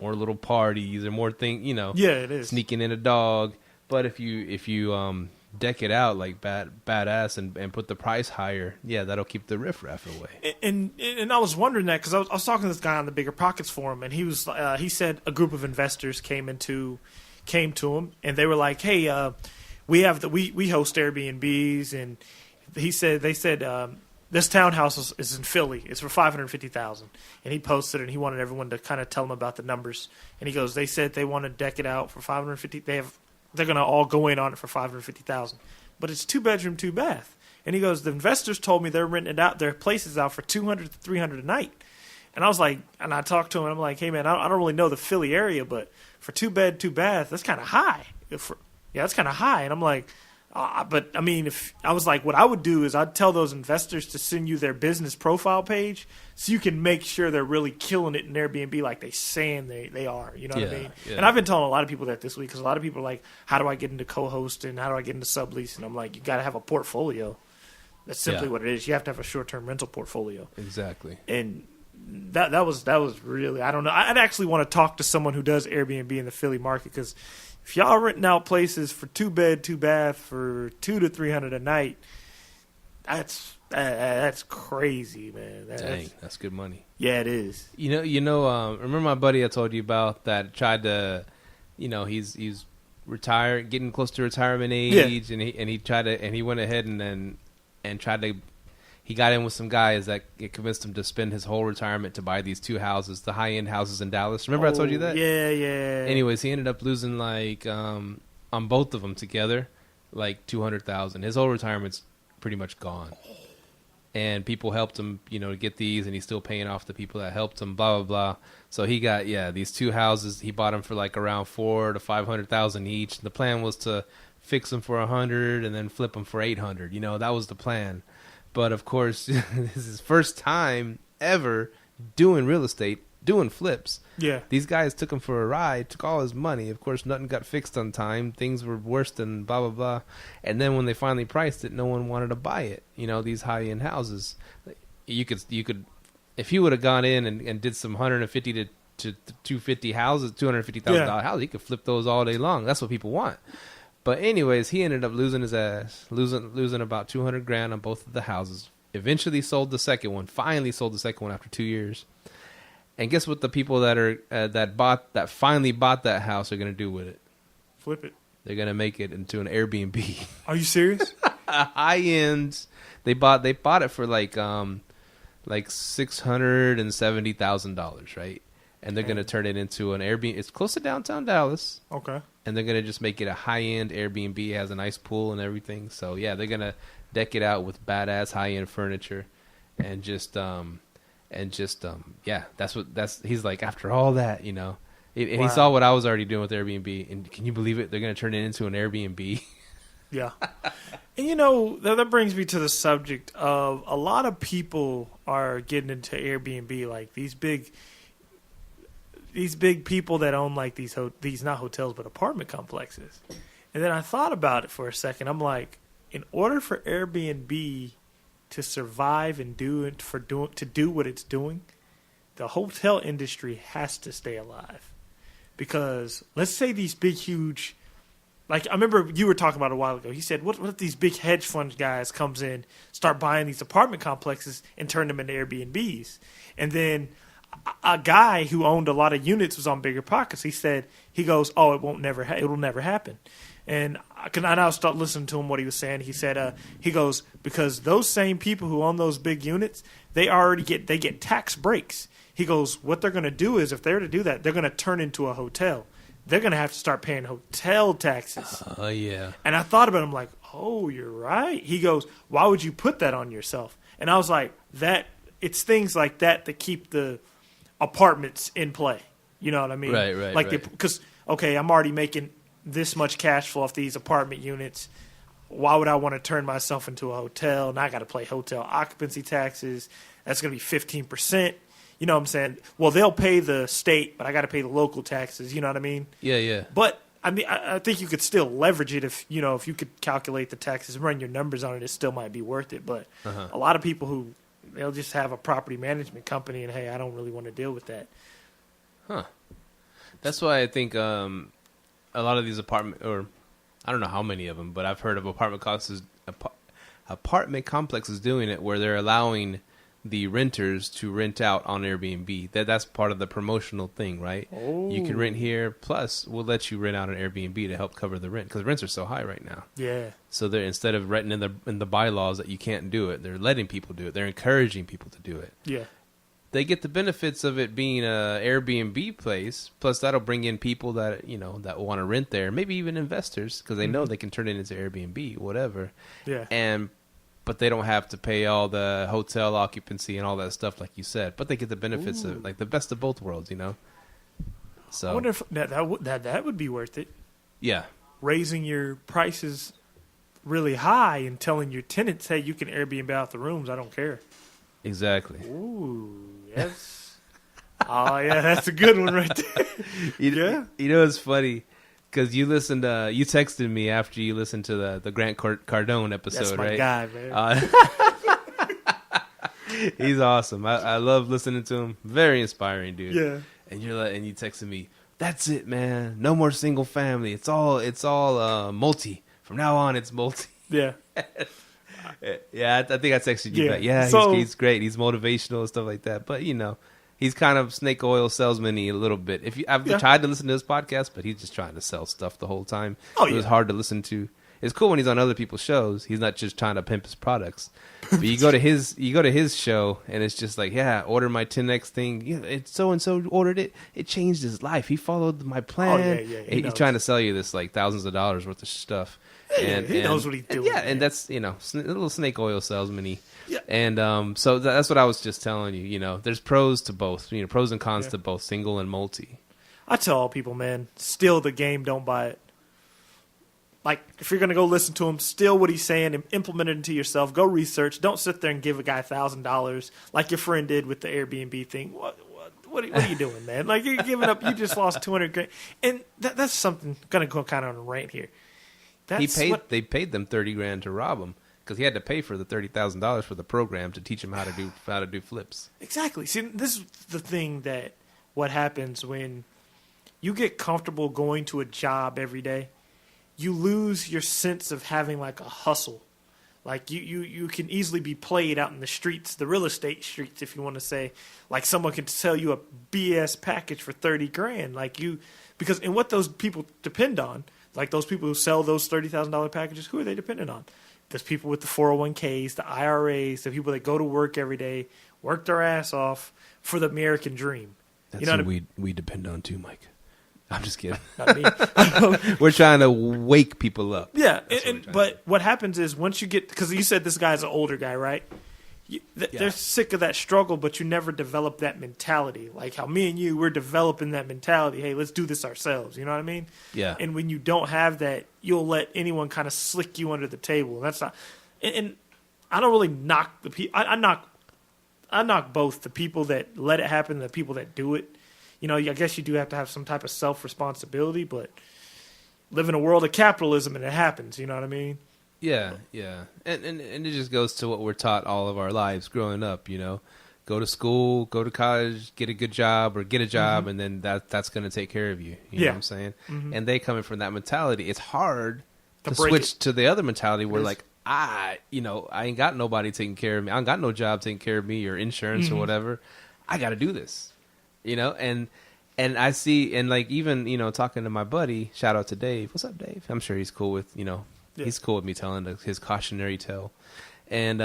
more little parties or more things. Yeah, it is sneaking in a dog. But if you deck it out like badass and put the price higher, that'll keep the riffraff away. And I was wondering that because I was talking to this guy on the Bigger Pockets forum, and he said a group of investors came to him, and they were like, "Hey, we host Airbnbs," and they said this townhouse is in Philly. It's for $550,000, and he posted it, and he wanted everyone to kind of tell him about the numbers. And he goes, they said they want to deck it out for $550,000. They're going to all go in on it for $550,000. But it's 2-bedroom, 2-bath. And he goes, the investors told me they're renting it out, their places out for $200 to $300 a night. And I was like, and I talked to him, and I'm like, hey, man, I don't really know the Philly area, but for 2-bed, 2-bath, that's kind of high. That's kind of high. And I'm like, but I mean, what I would do is I'd tell those investors to send you their business profile page so you can make sure they're really killing it in Airbnb like they saying they are. You know what I mean? Yeah. And I've been telling a lot of people that this week because a lot of people are like, how do I get into co-hosting? How do I get into sublease? And I'm like, you got to have a portfolio. That's simply what it is. You have to have a short-term rental portfolio. Exactly. And that was really, I don't know. I'd actually want to talk to someone who does Airbnb in the Philly market because if y'all are renting out places for 2-bed, 2-bath for $200 to $300 a night, that's crazy, man. That's good money. Yeah, it is. Remember my buddy I told you about that tried to, he's retired, getting close to retirement age, and he went ahead and tried to. He got in with some guys that convinced him to spend his whole retirement to buy these 2 houses, the high-end houses in Dallas. Remember I told you that? Yeah. Anyways, he ended up losing on both of them together, like $200,000. His whole retirement's pretty much gone. And people helped him, to get these, and he's still paying off the people that helped him. Blah blah blah. So he got these 2 houses. He bought them for like around $400,000 to $500,000 each. The plan was to fix them for 100 and then flip them for 800. You know, that was the plan. But of course, this is his first time ever doing real estate, doing flips. Yeah. These guys took him for a ride, took all his money. Of course, nothing got fixed on time. Things were worse than blah, blah, blah. And then when they finally priced it, no one wanted to buy it. You know, these high-end houses. You could, if he would have gone in and did some 150 to 250 houses, $250,000 houses, he could flip those all day long. That's what people want. But anyways, he ended up losing his ass, losing about $200,000 on both of the houses. Eventually sold the second one. Finally sold the second one after 2 years. And guess what? The people that finally bought that house are going to do with it? Flip it. They're going to make it into an Airbnb. Are you serious? High end. They bought it for like $670,000, right? And they're going to turn it into an Airbnb. It's close to downtown Dallas. Okay. And they're going to just make it a high-end Airbnb. It has a nice pool and everything. So, yeah, they're going to deck it out with badass high-end furniture. And he's like, after all that, you know. And he saw what I was already doing with Airbnb. And can you believe it? They're going to turn it into an Airbnb. Yeah. And, you know, that brings me to the subject of a lot of people are getting into Airbnb, like these big people that own like these not hotels but apartment complexes. And then I thought about it for a second. I'm like, in order for Airbnb to survive and to do what it's doing, the hotel industry has to stay alive. Because let's say these big, huge, like I remember you were talking about a while ago. He said, what if these big hedge fund guys comes in, start buying these apartment complexes and turn them into Airbnbs? And then a guy who owned a lot of units was on Bigger Pockets. He goes, oh, it'll never happen. And I now start listening to him, what he was saying. He said, he goes, because those same people who own those big units, they get tax breaks. He goes, what they're going to do is, if they're to do that, they're going to turn into a hotel. They're going to have to start paying hotel taxes. Oh, yeah. And I thought about it. I'm like, oh, you're right. He goes, why would you put that on yourself? And I was like, it's things like that keep the apartments in play. You know what I mean? Right. Like, because, okay, I'm already making this much cash flow off these apartment units. Why would I want to turn myself into a hotel? And I got to pay hotel occupancy taxes. That's going to be 15%. You know what I'm saying? Well, they'll pay the state, but I got to pay the local taxes. You know what I mean? Yeah. But I mean, I think you could still leverage it if you could calculate the taxes and run your numbers on it. It still might be worth it. But a lot of people they'll just have a property management company, and hey, I don't really want to deal with that. Huh. That's why I think a lot of these or I don't know how many of them, but I've heard of apartment complexes doing it where they're allowing the renters to rent out on Airbnb. That's part of the promotional thing, right? Oh. You can rent here, plus we'll let you rent out on Airbnb to help cover the rent because rents are so high right now. Yeah. So they're, instead of writing in the bylaws that you can't do it, they're letting people do it. They're encouraging people to do it. Yeah. They get the benefits of it being a Airbnb place. Plus, that'll bring in people that that want to rent there. Maybe even investors because they know they can turn it into Airbnb, whatever. Yeah. But they don't have to pay all the hotel occupancy and all that stuff, like you said. But they get the benefits of like the best of both worlds, So I wonder if that would be worth it. Yeah. Raising your prices really high and telling your tenants, hey, you can Airbnb out the rooms. I don't care. Exactly. Ooh, yes. Oh, yeah, that's a good one right there. It's funny because you texted me after you listened to the Grant Cardone episode, that's my right? guy, man. He's awesome. I love listening to him. Very inspiring, dude. Yeah. And you texted me, that's it, man. No more single family. It's all multi. From now on, it's multi. Yeah. Yeah, I think I texted you back. Yeah, he's great. He's motivational and stuff like that. But he's kind of snake oil salesman-y a little bit. I've tried to listen to his podcast, but he's just trying to sell stuff the whole time. It was hard to listen to. It's cool when he's on other people's shows. He's not just trying to pimp his products. But you go to his show, and it's just like, order my 10X thing. It's so and so ordered it. It changed his life. He followed my plan. He's trying to sell you this like thousands of dollars worth of stuff. He knows what he's doing. Yeah, and that's a little snake oil salesman-y. Yeah. And so that's what I was just telling you. There's pros to both. Pros and cons to both single and multi. I tell all people, man, steal the game, don't buy it. like, if you're going to go listen to him, steal what he's saying and implement it into yourself. Go research. Don't sit there and give a guy $1,000 like your friend did with the Airbnb thing. What are you doing, man? Like, you're giving up. You just lost $200,000. And that's something, going to go kind of on a rant here. They paid them $30,000 to rob him because he had to pay for the $30,000 for the program to teach him how to do flips. Exactly. See, this is the thing that what happens when you get comfortable going to a job every day. You lose your sense of having like a hustle. Like you can easily be played out in the streets, the real estate streets, if you want to say. Like someone can sell you a BS package for $30,000. Like because what those people depend on, like those people who sell those $30,000 packages, who are they dependent on? There's people with the 401ks, the IRAs, the people that go to work every day, work their ass off for the American dream. That's you know who we depend on too, Mike. I'm just kidding. Not me. We're trying to wake people up. Yeah, but what happens is once you get, because you said this guy's an older guy, right? They're sick of that struggle, but you never develop that mentality. Like how me and you, we're developing that mentality. Hey, let's do this ourselves. You know what I mean? Yeah. And when you don't have that, you'll let anyone kind of slick you under the table. And that's not. And I don't really knock the people. I knock both the people that let it happen and the people that do it. You know, I guess you do have to have some type of self-responsibility, but live in a world of capitalism and it happens. You know what I mean? Yeah, yeah. And it just goes to what we're taught all of our lives growing up, you know. Go to school, go to college, get a good job or get a job, and then that's going to take care of you. You know what I'm saying? Mm-hmm. And they coming from that mentality. It's hard to switch to the other mentality where, like, I ain't got nobody taking care of me. I ain't got no job taking care of me or insurance or whatever. I got to do this. You know, and I see, and like even, you know, talking to my buddy, shout out to Dave. What's up, Dave? I'm sure he's cool with, you know, he's cool with me telling his cautionary tale. And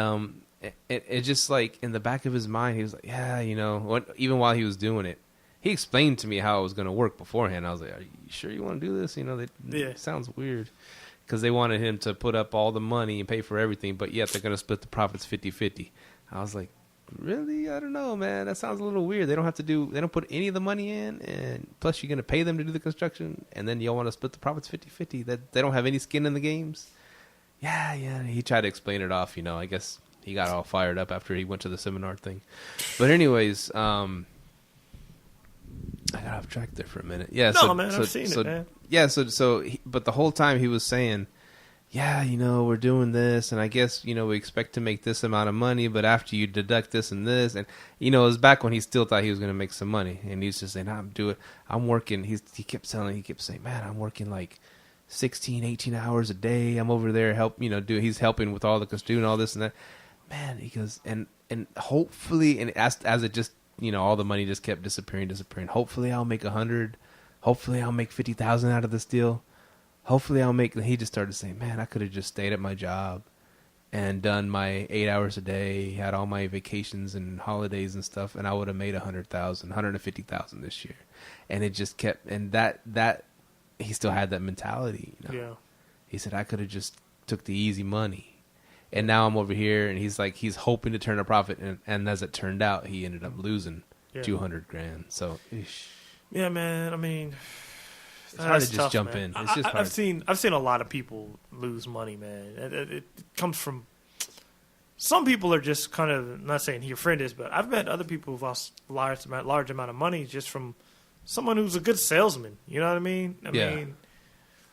it just like in the back of his mind, he was like, yeah, you know, even while he was doing it, he explained to me how it was going to work beforehand. I was like, are you sure you want to do this? You know, it sounds weird because they wanted him to put up all the money and pay for everything, but yet they're going to split the profits 50-50. I was like, really? I don't know, man. That sounds a little weird. They don't put any of the money in, and plus you're going to pay them to do the construction, and then y'all want to split the profits 50-50. That they don't have any skin in the games. Yeah. He tried to explain it off, you know. I guess he got all fired up after he went to the seminar thing. But anyways, I got off track there for a minute. Yeah. I've seen it, man. Yeah. But the whole time he was saying, yeah, you know, we're doing this, and I guess, you know, we expect to make this amount of money, but after you deduct this and this, and, you know, it was back when he still thought he was going to make some money, and he's just saying, I'm working, he kept saying, man, I'm working like 16, 18 hours a day, I'm over there he's helping with all the doing all this and that, man, he goes, and hopefully, and as it just, you know, all the money just kept disappearing, hopefully I'll make 100, hopefully I'll make 50,000 out of this deal. Hopefully I'll make. He just started saying, man, I could have just stayed at my job and done my 8 hours a day, had all my vacations and holidays and stuff, and I would have made 100,000, 150,000 this year. And it just kept, and that he still had that mentality. You know? Yeah. He said, I could have just took the easy money. And now I'm over here, and he's like, he's hoping to turn a profit, and as it turned out, he ended up losing $200,000. So, yeah, man. I mean, it's hard to just tough, jump in. It's just hard. I've seen a lot of people lose money, man. It comes from some people are just kind of, not saying your friend is, but I've met other people who've lost large amount of money just from someone who's a good salesman. You know what I mean? I mean,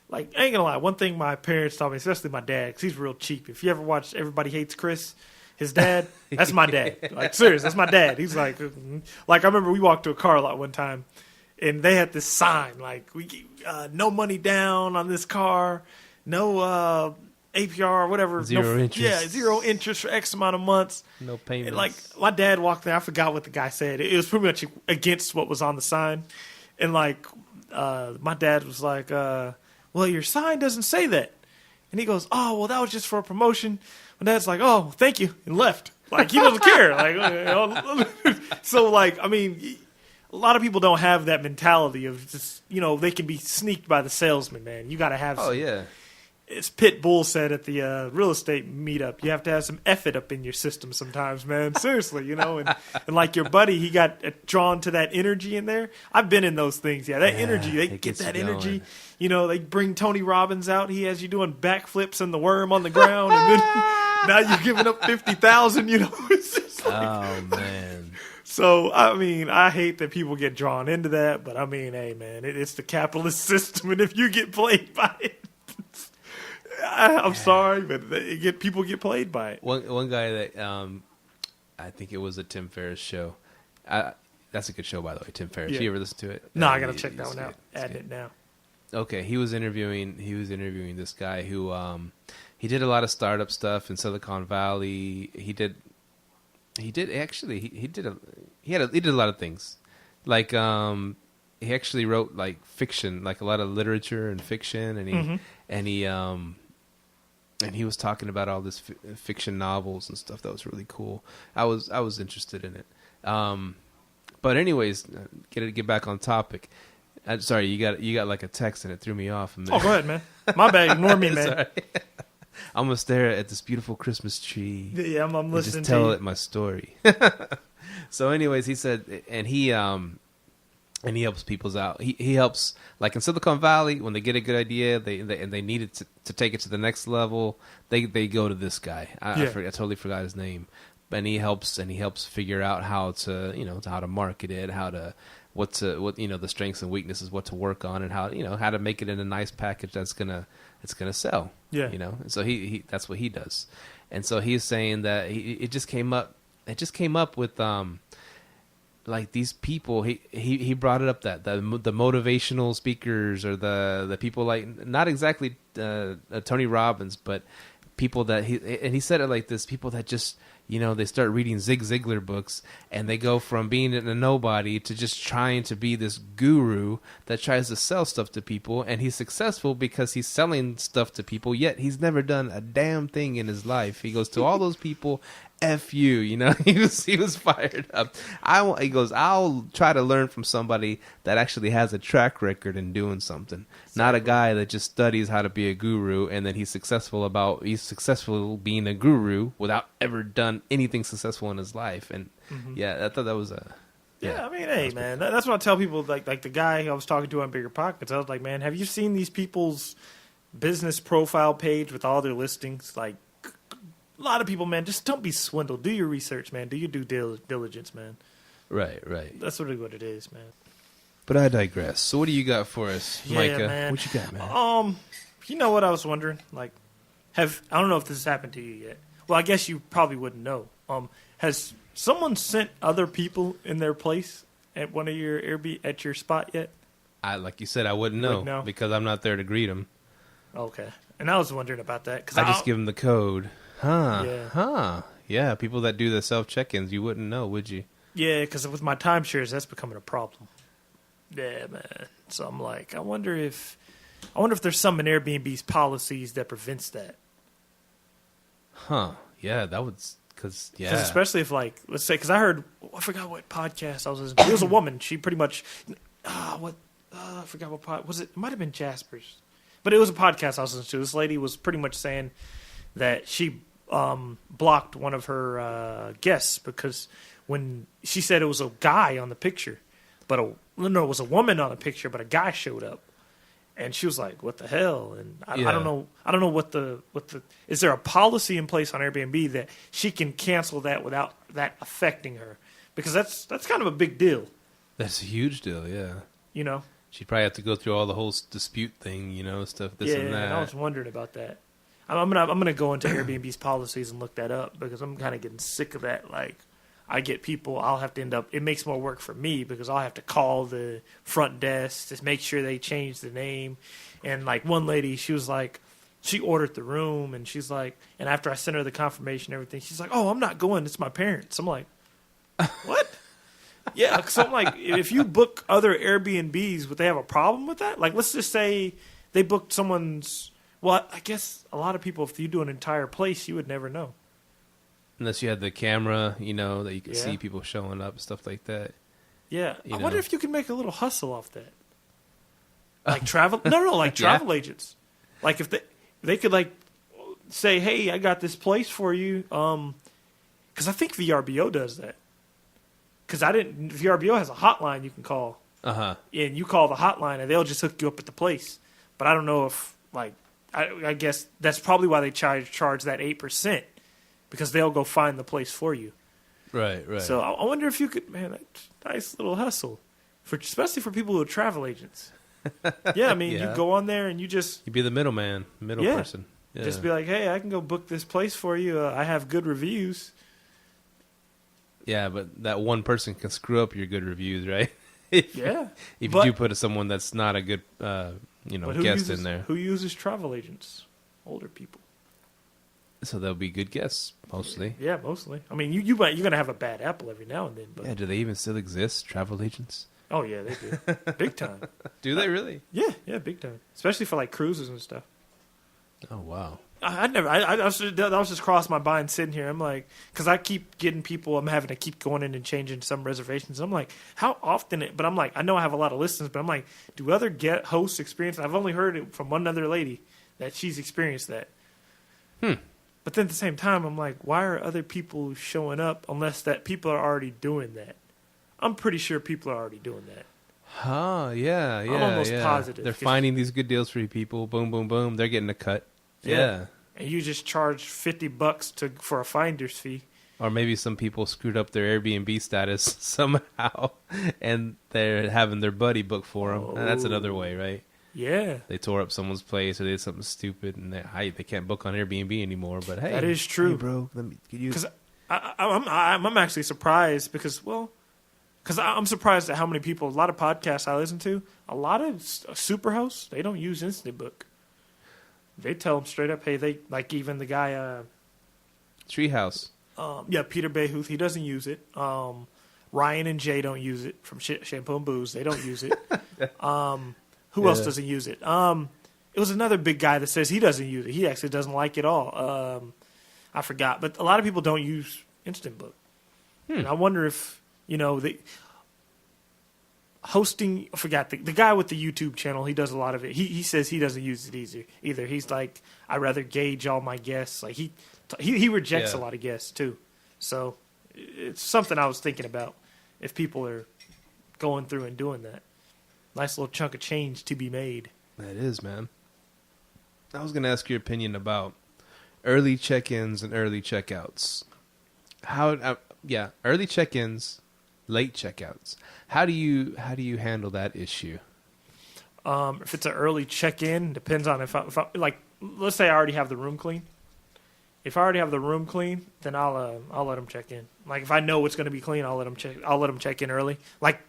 like, I ain't gonna lie. One thing my parents taught me, especially my dad, because he's real cheap. If you ever watch Everybody Hates Chris, his dad, that's my dad. Like, serious, that's my dad. He's like I remember we walked to a car lot one time, and they had this sign, like, no money down on this car, no APR, whatever. Zero interest. Yeah, zero interest for X amount of months. No payments. And, like, my dad walked there. I forgot what the guy said. It was pretty much against what was on the sign. And, like, my dad was like, well, your sign doesn't say that. And he goes, oh, well, that was just for a promotion. My dad's like, oh, thank you, and left. Like, he doesn't care. Like, so, like, I mean, a lot of people don't have that mentality of just, you know, they can be sneaked by the salesman, man. You got to have some. Oh, yeah. It's Pitbull said at the real estate meetup, you have to have some effort up in your system sometimes, man. Seriously, you know. And like your buddy, he got drawn to that energy in there. I've been in those things. Yeah, that energy. They get that energy. You know, they bring Tony Robbins out. He has you doing backflips and the worm on the ground. And then now you're giving up 50,000, you know. It's just like, oh, man. So, I mean, I hate that people get drawn into that. But, I mean, hey, man, it's the capitalist system. And if you get played by it, I'm sorry, but people get played by it. One guy that I think it was a Tim Ferriss show. That's a good show, by the way, Tim Ferriss. Yeah. You ever listen to it? No, I gotta check that one out. Adding it now. Okay, he was interviewing this guy who he did a lot of startup stuff in Silicon Valley. He did a lot of things. Like he actually wrote like fiction, like a lot of literature and fiction, and he was talking about all this fiction novels and stuff that was really cool. I was interested in it. But anyways, get back on topic. I'm sorry, you got like a text and it threw me off. Oh, go ahead, man. My bad. Ignore me, man. I'm gonna stare at this beautiful Christmas tree. Yeah, I'm listening. Just tell it my story. So, anyways, he said, and he helps people's out. He helps, like in Silicon Valley, when they get a good idea, they need it to take it to the next level. They go to this guy. I totally forgot his name, and he helps figure out how to market it, what the strengths and weaknesses, what to work on, and how to make it in a nice package it's gonna sell. Yeah, And so he that's what he does, and so he's saying that it just came up with like these people, he brought it up that the motivational speakers or the people like not exactly Tony Robbins, but people that he said it like this: people that just they start reading Zig Ziglar books and they go from being a nobody to just trying to be this guru that tries to sell stuff to people, and he's successful because he's selling stuff to people. Yet he's never done a damn thing in his life. He goes to all those people. F you, he was fired up. He goes, I'll try to learn from somebody that actually has a track record in doing something, not a guy that just studies how to be a guru and then he's successful being a guru without ever done anything successful in his life. And I thought that was I mean, hey, man, that's what I tell people. Like the guy I was talking to on Bigger Pockets, I was like, man, have you seen these people's business profile page with all their listings? Like, a lot of people, man, just don't be swindled. Do your research, man. Do your due diligence, man. Right. That's really what it is, man. But I digress. So what do you got for us, Myka? Man. What you got, man? You know what I was wondering? Like, I don't know if this has happened to you yet. Well, I guess you probably wouldn't know. Has someone sent other people in their place at one of your at your spot yet? Like you said, I wouldn't know because I'm not there to greet them. Okay. And I was wondering about that. Cause I just give them the code. Yeah, people that do the self-check-ins, you wouldn't know, would you? Yeah, because with my timeshares, that's becoming a problem. Yeah, man. So I'm like, I wonder if there's some in Airbnb's policies that prevents that. Huh. Yeah, that would, because especially if, like, let's say, because I forgot what podcast I was listening to. It was a woman. She pretty much, I forgot what pod, was it? It might have been Jasper's. But it was a podcast I was listening to. This lady was pretty much saying that she blocked one of her guests because when she said it was a guy on the picture, it was a woman on the picture, but a guy showed up, and she was like, "What the hell?" And I don't know what the is there a policy in place on Airbnb that she can cancel that without that affecting her, because that's kind of a big deal. That's a huge deal, yeah. She'd probably have to go through all the whole dispute thing, stuff this and that. Yeah, and I was wondering about that. I'm gonna go into Airbnb's policies and look that up because I'm kind of getting sick of that. Like, I get people, I'll have to end up. It makes more work for me because I'll have to call the front desk to make sure they change the name. And like one lady, she was like, she ordered the room and she's like, and after I sent her the confirmation and everything, she's like, "Oh, I'm not going. It's my parents." I'm like, what? Yeah, so I'm like, if you book other Airbnbs, would they have a problem with that? Like, let's just say they booked someone's. Well, I guess a lot of people, if you do an entire place, you would never know. Unless you had the camera, that you could see people showing up, stuff like that. Yeah. I wonder if you can make a little hustle off that. Like travel? No, like travel agents. Like they could like say, hey, I got this place for you. Because I think VRBO does that. Because VRBO has a hotline you can call. And you call the hotline and they'll just hook you up at the place. But I don't know if, like, I guess that's probably why they charge that 8%. Because they'll go find the place for you. Right. So I wonder if you could, man, that's a nice little hustle. Especially for people who are travel agents. Yeah, I mean, you go on there and you just... You'd be the middleman, person. Yeah. Just be like, hey, I can go book this place for you. I have good reviews. Yeah, but that one person can screw up your good reviews, right? If you do put someone that's not a good, guest in there. Who uses travel agents? Older people. So they'll be good guests, mostly. Yeah, mostly. I mean, you're going to have a bad apple every now and then. But... Yeah, do they even still exist, travel agents? Oh, yeah, they do. Big time. Do they really? Yeah, big time. Especially for, like, cruises and stuff. Oh, wow. I was just crossing my mind sitting here. I'm like, because I keep getting people, I'm having to keep going in and changing some reservations. I'm like, how often but I'm like, I know I have a lot of listings, but I'm like, do other hosts experience it? I've only heard it from one other lady that she's experienced that. But then at the same time, I'm like, why are other people showing up unless that people are already doing that? I'm pretty sure people are already doing that. Yeah. I'm almost positive. They're finding these good deals for you people. Boom, boom, boom. They're getting a cut. Yeah. And you just charge $50 for a finder's fee. Or maybe some people screwed up their Airbnb status somehow, and they're having their buddy book for them. And that's another way, right? Yeah. They tore up someone's place or they did something stupid, and they can't book on Airbnb anymore. But hey, that is true, bro. Because I'm actually surprised because I'm surprised at how many people. A lot of podcasts I listen to, a lot of super hosts, they don't use Instant Book. They tell them straight up, hey, they like even the guy Treehouse. Peter Bayhuth, he doesn't use it. Ryan and Jay don't use it from Shampoo and Booze. They don't use it. Who else doesn't use it? It was another big guy that says he doesn't use it. He actually doesn't like it all. I forgot, but a lot of people don't use Instant Book. And I wonder if the hosting. I forgot the guy with the YouTube channel. He does a lot of it. He says he doesn't use it either. He's like, I rather gauge all my guests. Like he rejects a lot of guests too. So it's something I was thinking about if people are going through and doing that. Nice little chunk of change to be made. That is, man. I was going to ask your opinion about early check-ins and early checkouts. Early check-ins, late checkouts. How do you handle that issue? If it's an early check-in, depends on if I like. Let's say I already have the room clean. If I already have the room clean, then I'll let them check in. Like if I know it's going to be clean, I'll let them check in early. Like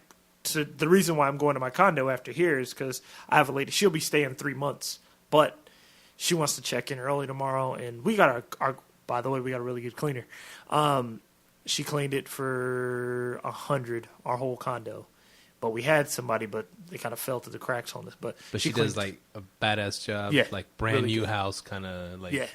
the reason why I'm going to my condo after here is because I have a lady. She'll be staying 3 months, but she wants to check in early tomorrow. And we got our by the way, we got a really good cleaner. She cleaned it for $100, our whole condo. But we had somebody, but they kind of fell through the cracks on this. But she does like a badass job. Yeah, like brand really new good. house, kind of like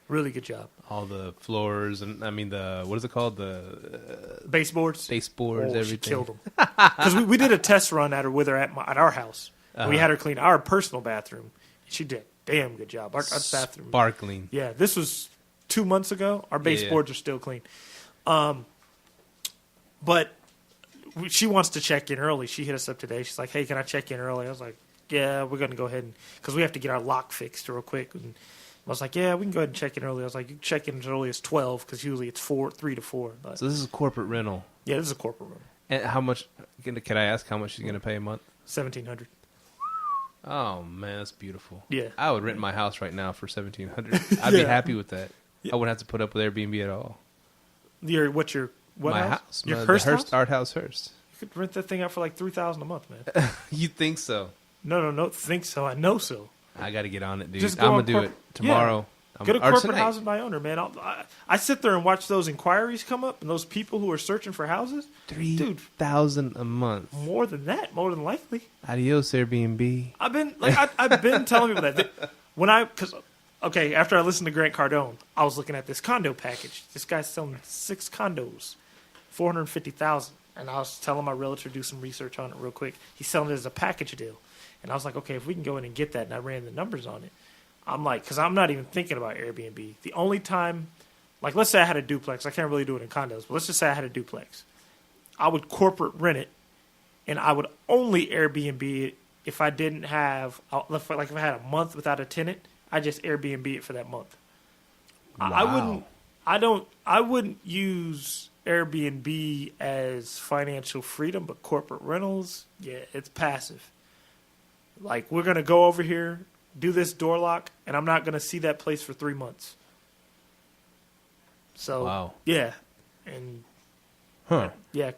really good job. All the floors and what is it called? The baseboards, everything. She killed them because we did a test run with her at our house. We had her clean our personal bathroom. She did a damn good job. Our bathroom sparkling. Yeah, this was 2 months ago. Our baseboards are still clean. But she wants to check in early. She hit us up today. She's like, hey, can I check in early? I was like, yeah, we're going to go ahead because we have to get our lock fixed real quick. And I was like, yeah, we can go ahead and check in early. I was like, you can check in as early as 12 because usually it's 3 to 4. But, so this is a corporate rental. Yeah, this is a corporate rental. And how much? Can I ask how much she's going to pay a month? $1,700. Oh man, that's beautiful. Yeah, I would rent my house right now for $1,700. I'd be happy with that. I wouldn't have to put up with Airbnb at all. What my house? Your Hearst house? Art House Hearst. You could rent that thing out for like $3,000 a month, man. You think so? No. Think so? I know so. I got to get on it, dude. Just I'm gonna do it tomorrow. Yeah. Get a corporate housing by owner, man. I sit there and watch those inquiries come up and those people who are searching for houses. $3,000 a month. More than that, more than likely. Adios, Airbnb. I've been telling people that after I listened to Grant Cardone, I was looking at this condo package. This guy's selling 6 condos, $450,000, and I was telling my realtor to do some research on it real quick. He's selling it as a package deal, and I was like, okay, if we can go in and get that, and I ran the numbers on it, I'm like, because I'm not even thinking about Airbnb. The only time, like, let's say I had a duplex. I can't really do it in condos, but let's just say I had a duplex. I would corporate rent it, and I would only Airbnb it if I didn't have, like, if I had a month without a tenant, I just Airbnb it for that month. Wow. I wouldn't use Airbnb as financial freedom, but corporate rentals, yeah, it's passive. Like, we're going to go over here, do this door lock, and I'm not going to see that place for 3 months. So, wow. Yeah. And, yeah.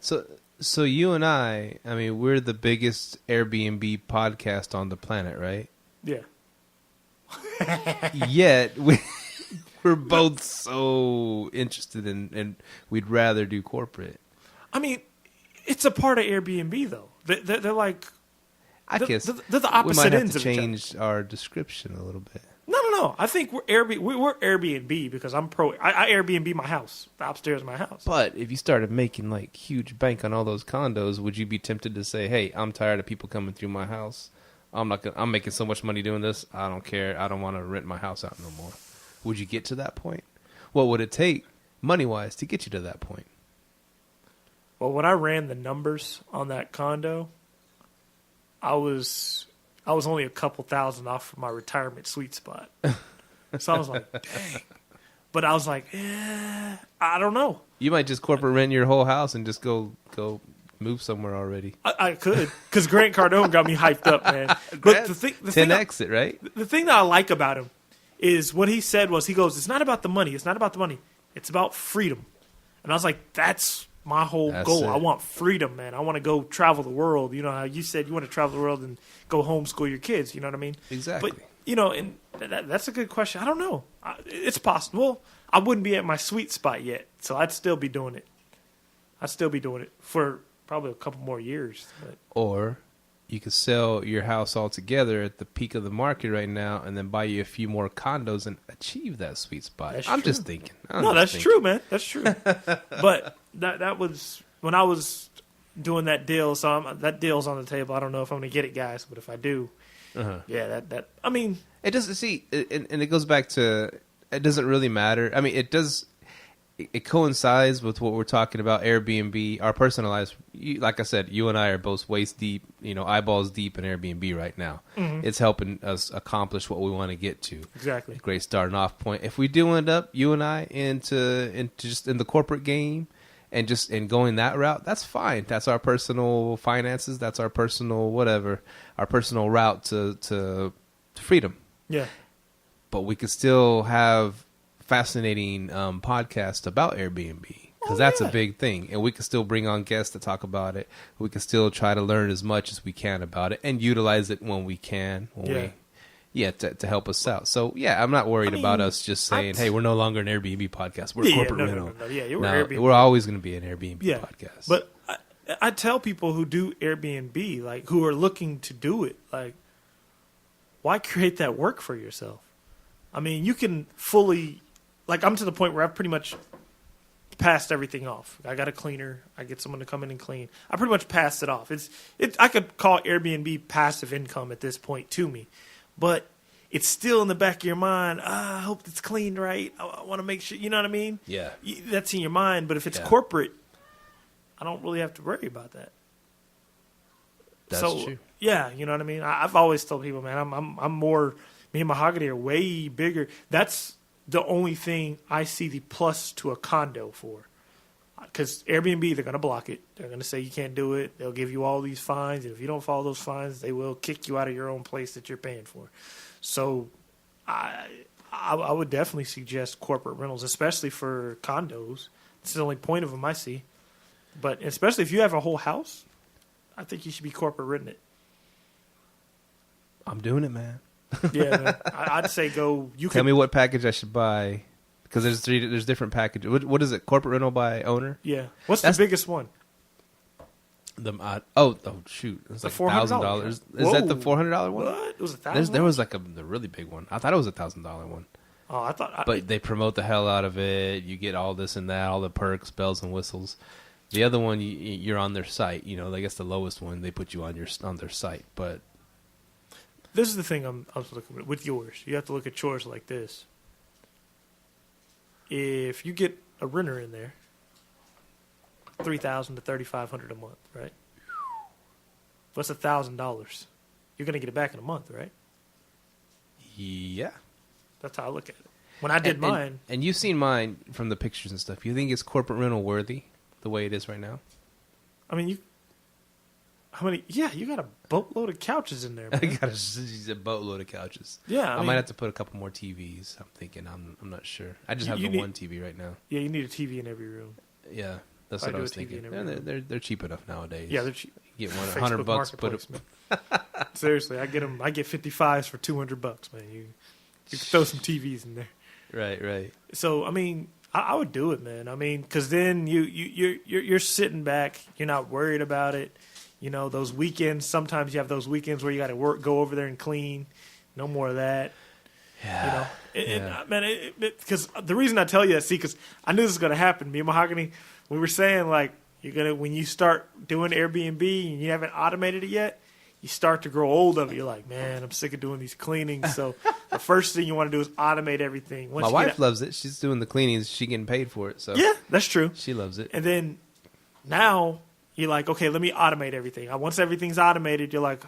So you and I mean, we're the biggest Airbnb podcast on the planet, right? Yeah. Yet, we're both so interested in, and we'd rather do corporate. I mean, it's a part of Airbnb, though. They're like... I guess they're the opposite we might have ends to of each other. change our description a little bit. No. I think we're Airbnb because I'm pro. I Airbnb my house, the upstairs of my house. But if you started making like huge bank on all those condos, would you be tempted to say, "Hey, I'm tired of people coming through my house. I'm making so much money doing this. I don't care. I don't want to rent my house out no more." Would you get to that point? What would it take, money-wise, to get you to that point? Well, when I ran the numbers on that condo, I was only a couple thousand off from my retirement sweet spot. So I was like, dang. But I was like, I don't know. You might just corporate rent your whole house and just go move somewhere already. I could, because Grant Cardone got me hyped up, man. But the thing 10X it, right? The thing that I like about him is what he said was, he goes, it's not about the money. It's not about the money. It's about freedom. And I was like, that's my whole goal. I want freedom, man. I want to go travel the world. You know how you said you want to travel the world and go homeschool your kids. You know what I mean? Exactly. But, you know, and that's a good question. I don't know. It's possible. I wouldn't be at my sweet spot yet, so I'd still be doing it. I'd still be doing it for probably a couple more years. But. Or you could sell your house altogether at the peak of the market right now and then buy you a few more condos and achieve that sweet spot. I'm just thinking. That's true, man. That's true. But that was when I was doing that deal. So that deal's on the table. I don't know if I'm going to get it, guys, but if I do, yeah, I mean, it doesn't see, and it goes back to, it doesn't really matter. I mean, it does. It coincides with what we're talking about, Airbnb, our personal lives. Like I said, you and I are both waist deep, eyeballs deep in Airbnb right now. Mm-hmm. It's helping us accomplish what we want to get to. Exactly. Great starting off point. If we do end up, you and I, into just in the corporate game and just in going that route, that's fine. That's our personal finances. That's our personal whatever, our personal route to freedom. Yeah. But we could still have fascinating podcast about Airbnb, because that's a big thing, and we can still bring on guests to talk about it. We can still try to learn as much as we can about it and utilize it when we can, to help us out. So I'm not worried about us just saying, hey, we're no longer an Airbnb podcast, we're corporate rental. We're always going to be an Airbnb podcast. But I tell people who do Airbnb, like, who are looking to do it, like, why create that work for yourself? I mean, you can fully, like, I'm to the point where I've pretty much passed everything off. I got a cleaner. I get someone to come in and clean. I pretty much passed it off. I could call Airbnb passive income at this point to me, but it's still in the back of your mind. I hope it's cleaned right. I want to make sure, you know what I mean? Yeah. That's in your mind. But if it's corporate, I don't really have to worry about that. That's true. Yeah, you know what I mean? I've always told people, man, I'm more, me and Mahogany are way bigger. That's the only thing I see the plus to a condo for. Because Airbnb, they're going to block it. They're going to say you can't do it. They'll give you all these fines. And if you don't follow those fines, they will kick you out of your own place that you're paying for. So I would definitely suggest corporate rentals, especially for condos. It's the only point of them I see. But especially if you have a whole house, I think you should be corporate renting it. I'm doing it, man. Yeah, man. I'd say go. Tell me what package I shoot buy, because there's different packages. What is it? Corporate rental by owner? Yeah. What's the biggest one? Shoot! It's the like $1,000. Is that the $400 one? What? It was $1,000. There was like the really big one. I thought it was $1,000 one. Oh, I thought. But they promote the hell out of it. You get all this and that, all the perks, bells and whistles. The other one, you're on their site. I guess the lowest one they put you on their site. But this is the thing I was looking at with yours. You have to look at yours like this. If you get a renter in there, $3,000 to $3,500 a month, right? What's $1,000? You're gonna get it back in a month, right? Yeah. That's how I look at it. When I did mine, and you've seen mine from the pictures and stuff. You think it's corporate rental worthy the way it is right now? I mean, how many? Yeah, you got a boatload of couches in there, man. I got a boatload of couches. Yeah, I might have to put a couple more TVs. I'm thinking. I'm not sure. I just have the one TV right now. Yeah, you need a TV in every room. Yeah, that's what I was thinking. Yeah, they're cheap enough nowadays. Yeah, they're cheap. You get $100. Put Seriously, I get them. I get 55s for $200, man. You can throw some TVs in there. Right. So I mean, I would do it, man. I mean, because then you're sitting back. You're not worried about it. You know, those weekends. Sometimes you have those weekends where you got to go over there and clean. No more of that. Yeah. You know, man. Because the reason I tell you that, because I knew this was gonna happen. Me and Mahogany, we were saying like when you start doing Airbnb and you haven't automated it yet, you start to grow old of it. You're like, man, I'm sick of doing these cleanings. So the first thing you want to do is automate everything. My wife loves it. She's doing the cleanings. She's getting paid for it. So yeah, that's true. She loves it. And then now you're like, okay, let me automate everything. Once everything's automated, you're like,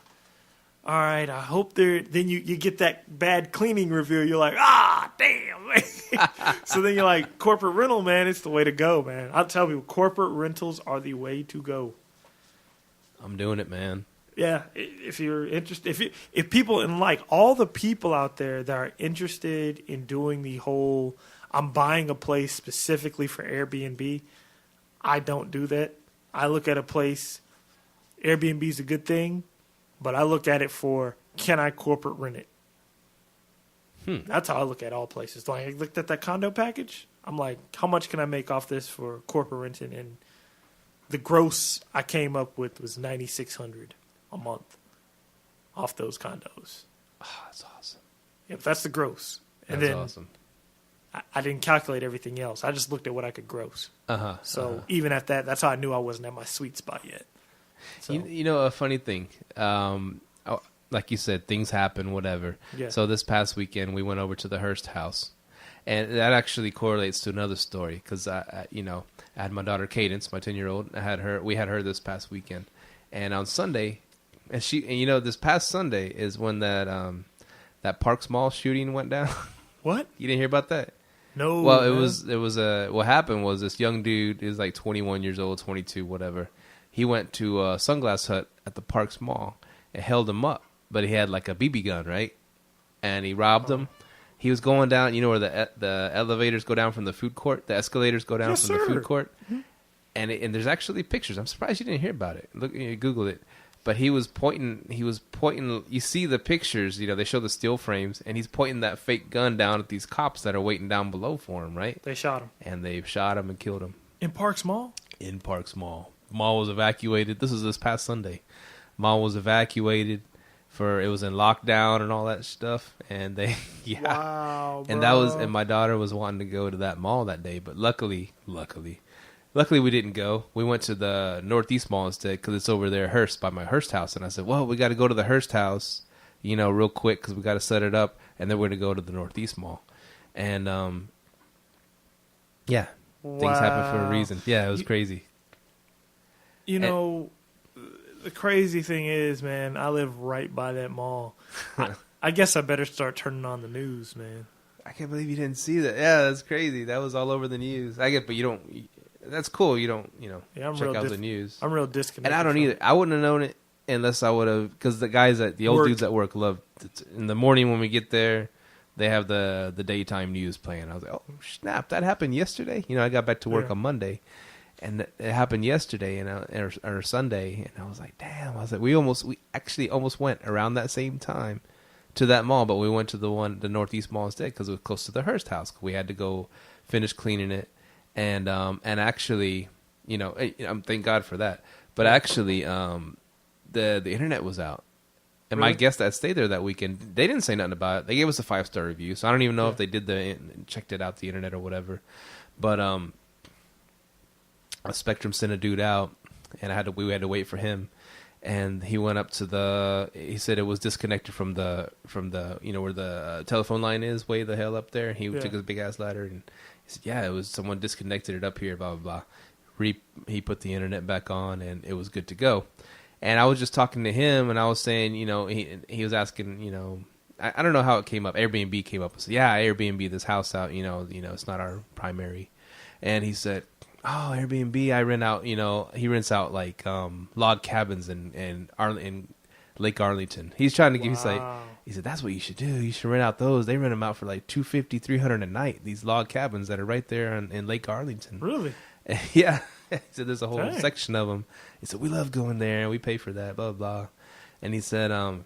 all right, I hope then you get that bad cleaning review. You're like, damn, man. So then you're like, corporate rental, man, it's the way to go, man. I'll tell you, corporate rentals are the way to go. I'm doing it, man. Yeah, if you're interested, if people, and like all the people out there that are interested in doing the whole, I'm buying a place specifically for Airbnb, I don't do that. I look at a place, Airbnb is a good thing, but I look at it for, can I corporate rent it? That's how I look at all places. Like, I looked at that condo package, I'm like, how much can I make off this for corporate renting? And the gross I came up with was $9,600 a month off those condos. Oh, that's awesome. Yeah, that's the gross. And that's then awesome. I didn't calculate everything else. I just looked at what I could gross. So even at that, that's how I knew I wasn't at my sweet spot yet. So. You know, a funny thing, like you said, things happen, whatever. Yeah. So this past weekend, we went over to the Hearst house. And that actually correlates to another story because, I had my daughter Cadence, my 10-year-old. We had her this past weekend. And on Sunday, this past Sunday is when that Parks Mall shooting went down. What? You didn't hear about that? No. Well, it was what happened was this young dude, he was like 21 years old, 22, whatever. He went to a Sunglass Hut at the Parks Mall and held him up, but he had like a BB gun, right? And he robbed him. He was going down, where the elevators go down from the food court, the escalators go down from the food court, and there's actually pictures. I'm surprised you didn't hear about it. Look, Google it. But he was pointing. You see the pictures. They show the steel frames, and he's pointing that fake gun down at these cops that are waiting down below for him. Right? They shot him, and they shot him and killed him in Parks Mall. In Parks Mall, mall was evacuated. This was this past Sunday. Mall was evacuated. It was in lockdown and all that stuff, and they wow, and bro. and my daughter was wanting to go to that mall that day, but luckily we didn't go. We went to the Northeast Mall instead because it's over there, Hearst, by my Hearst house, and I said, well, we got to go to the Hearst house, real quick because we got to set it up, and then we're gonna go to the Northeast Mall, and things happen for a reason. Yeah, it was crazy. The crazy thing is, man, I live right by that mall. I guess I better start turning on the news, man. I can't believe you didn't see that. Yeah, that's crazy. That was all over the news. I get, but you don't. That's cool. You don't, check out the news. I'm real disconnected. And I don't either. I wouldn't have known it unless I would have, because the old dudes at work love. In the morning when we get there, they have the daytime news playing. I was like, oh snap, that happened yesterday. I got back to work on Monday. And it happened yesterday or Sunday, and I was like, "Damn!" I was like, "We actually almost went around that same time to that mall, but we went to the Northeast Mall instead because it was close to the Hearst house. We had to go finish cleaning it, and actually, thank God for that. But actually, the internet was out, and my guests that stayed there that weekend, they didn't say nothing about it. They gave us a 5-star review, so I don't even know if they did checked it out the internet or whatever, but a Spectrum sent a dude out, and we had to wait for him. And he went up to he said it was disconnected from the where the telephone line is, way the hell up there. He took his big ass ladder and he said, yeah, it was someone disconnected it up here, blah, blah, blah. He put the internet back on and it was good to go. And I was just talking to him and I was saying, he was asking, I don't know how it came up. Airbnb came up. I said, yeah, I Airbnb this house out, it's not our primary. And he said, oh, Airbnb, I rent out, he rents out like log cabins in Lake Arlington. He's trying to give he said, that's what you should do. You should rent out those. They rent them out for like $250, $300 a night. These log cabins that are right there in Lake Arlington. Really? Yeah. He said, there's a whole section of them. He said, we love going there and we pay for that, blah, blah. And he said, so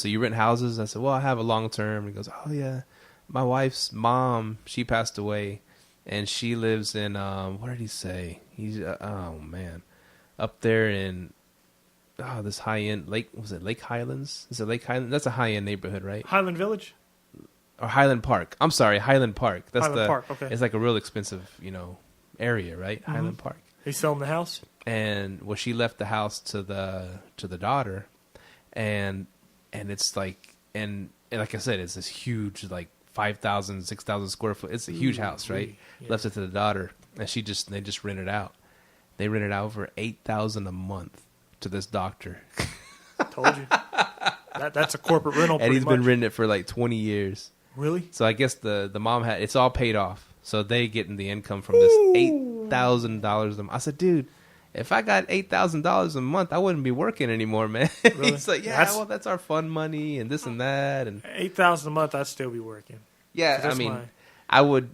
you rent houses? I said, well, I have a long term. He goes, oh yeah, my wife's mom, she passed away. And she lives in, what did he say? He's, oh man, up there in, this high-end Lake, was it Lake Highlands? Is it Lake Highlands? That's a high-end neighborhood, right? Highland Village? Or Highland Park. I'm sorry, Highland Park. That's Highland Park, okay. It's like a real expensive, area, right? Mm-hmm. Highland Park. He's selling the house? And, well, she left the house to the daughter. And it's like, and like I said, it's this huge, like, 5,000, 6,000 square foot. It's a huge house, right? Yeah. Left it to the daughter, and they just rent it out. They rent it out for $8,000 a month to this doctor. Told you. That's a corporate rental. And he's been renting it for like 20 years. Really? So I guess the mom it's all paid off. So they getting the income from this $8,000 a month. I said, dude, if I got $8,000 a month, I wouldn't be working anymore, man. Really? He's like, yeah, that's our fun money and this and that. And $8,000 a month, I'd still be working. Yeah, I mean, I would.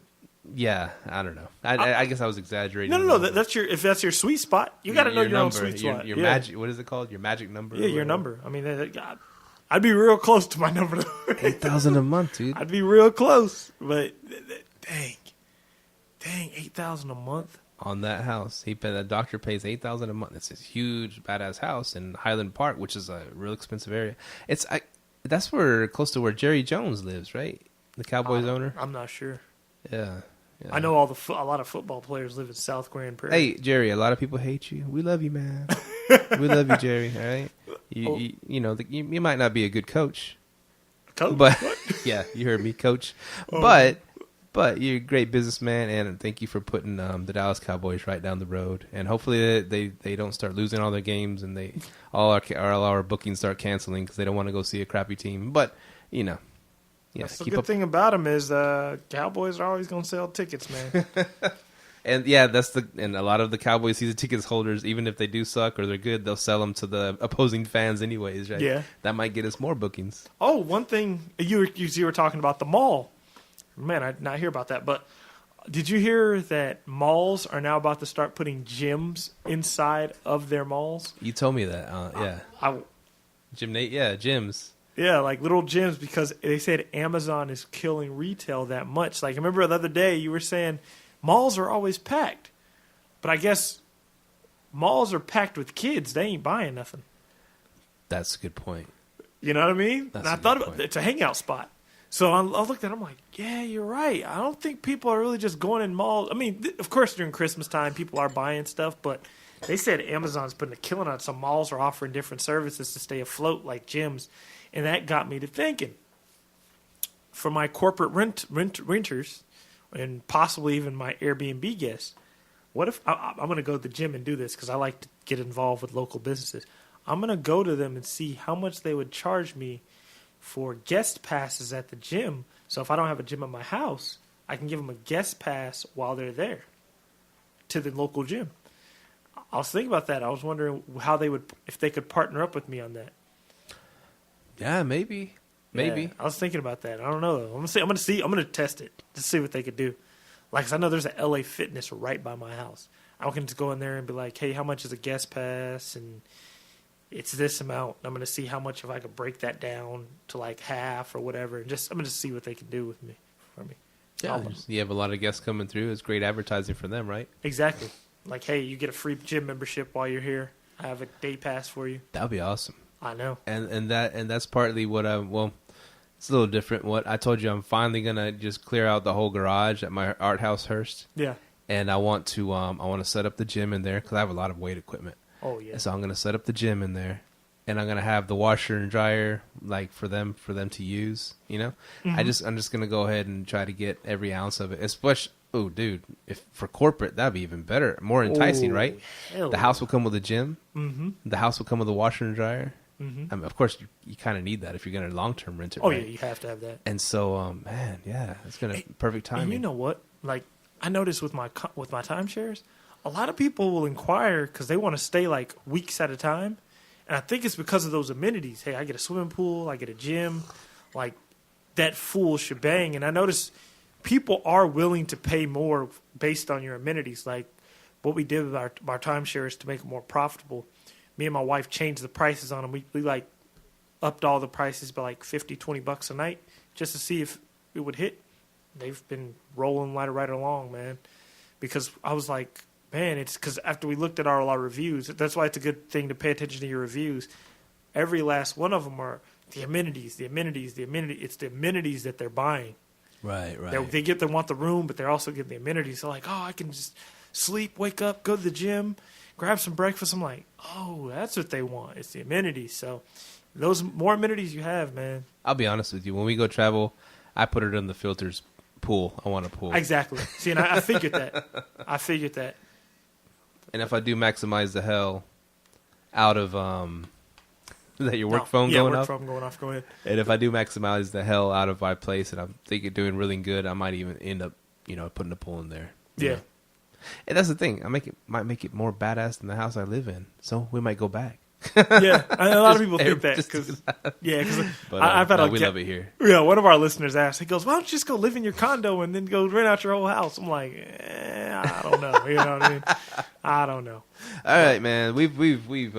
Yeah, I don't know. I guess I was exaggerating. No. If that's your sweet spot, you got to know your own sweet spot. Your magic. What is it called? Your magic number. Yeah, your number. I mean, I'd be real close to my number. $8,000 a month, dude. I'd be real close, but dang, $8,000 a month on that house. The doctor pays $8,000 a month. It's this huge badass house in Highland Park, which is a real expensive area. That's close to where Jerry Jones lives, right? The Cowboys owner. I'm not sure. Yeah. I know a lot of football players live in South Grand Prairie. Hey, Jerry, a lot of people hate you. We love you, man. We love you, Jerry. All right. You might not be a good coach. Coach? But yeah, you heard me, coach. But you're a great businessman, and thank you for putting the Dallas Cowboys right down the road. And hopefully they don't start losing all their games, and all our bookings start canceling because they don't want to go see a crappy team. But yeah, that's the good thing about them is Cowboys are always going to sell tickets, man. And yeah, and a lot of the Cowboys season tickets holders, even if they do suck or they're good, they'll sell them to the opposing fans anyways, right? Yeah, that might get us more bookings. Oh, one thing you were talking about the mall. Man, I did not hear about that. But did you hear that malls are now about to start putting gyms inside of their malls? You told me that. Yeah. Gyms. Yeah, like little gyms, because they said Amazon is killing retail that much. Like, I remember the other day you were saying malls are always packed. But I guess malls are packed with kids. They ain't buying nothing. That's a good point. You know what I mean? And I thought about it. It's a hangout spot. So I looked at it, I'm like, yeah, you're right. I don't think people are really just going in malls. I mean, of course, during Christmas time, people are buying stuff, but they said Amazon's putting a killing on it. Some malls are offering different services to stay afloat, like gyms. And that got me to thinking, for my corporate renters and possibly even my Airbnb guests, what if I'm going to go to the gym and do this because I like to get involved with local businesses. I'm going to go to them and see how much they would charge me for guest passes at the gym. So if I don't have a gym at my house, I can give them a guest pass while they're there to the local gym. I was thinking about that. I was wondering if they could partner up with me on that. Yeah, maybe. Yeah, I was thinking about that. I don't know. I'm gonna test it to see what they could do. Like, 'cause I know there's a LA Fitness right by my house. I can just go in there and be like, hey, how much is a guest pass? And it's this amount. I'm going to see how much, if I could break that down to like half or whatever. And I'm going to see what they can do for me. Yeah, you have a lot of guests coming through. It's great advertising for them, right? Exactly. Like, hey, you get a free gym membership while you're here. I have a day pass for you. That would be awesome. I know. And that's partly what it's a little different. What I told you, I'm finally going to just clear out the whole garage at my art house Hearst. Yeah. And I want to set up the gym in there because I have a lot of weight equipment. Oh yeah. So I'm gonna set up the gym in there, and I'm gonna have the washer and dryer like for them to use. You know, Mm-hmm. I'm just gonna go ahead and try to get every ounce of it. Especially, oh dude, if for corporate that'd be even better, more enticing, right? Hell The house will come with a gym. Mm-hmm. The house will come with a washer and dryer. Mm-hmm. I mean, of course, you kind of need that if you're gonna long term rent it. Oh right? yeah, you have to have that. And so, man, yeah, it's gonna perfect timing. And you know what? Like I noticed with my timeshares, a lot of people will inquire because they want to stay like weeks at a time, and I think it's because of those amenities. Hey, I get a swimming pool, I get a gym, like that full shebang. And I notice people are willing to pay more based on your amenities. Like what we did with our timeshares to make it more profitable. Me and my wife changed the prices on them. We like upped all the prices by like $50-$20 a night just to see if it would hit. They've been rolling right along, man. Because I was like, man, it's because after we looked at all our reviews, that's why it's a good thing to pay attention to your reviews. Every last one of them are the amenities. It's the amenities that they're buying. Right. They want the room, but they're also getting the amenities. So like, oh, I can just sleep, wake up, go to the gym, grab some breakfast. I'm like, oh, that's what they want. It's the amenities. So those more amenities you have, man. I'll be honest with you. When we go travel, I put it in the filters pool. I want a pool. Exactly. See, and I figured that. And if I do maximize the hell out of is that your work phone going off? Yeah, work phone going off. Go ahead. And if I do maximize the hell out of my place and I'm thinking doing really good, I might even end up, putting a pool in there. Yeah. And that's the thing. Might make it more badass than the house I live in. So we might go back. Yeah, and a lot of people think that because I've had we love it here. Yeah, one of our listeners asked. He goes, "Why don't you just go live in your condo and then go rent out your whole house?" I'm like, I don't know. You know what I mean? I don't know. All right, man. We've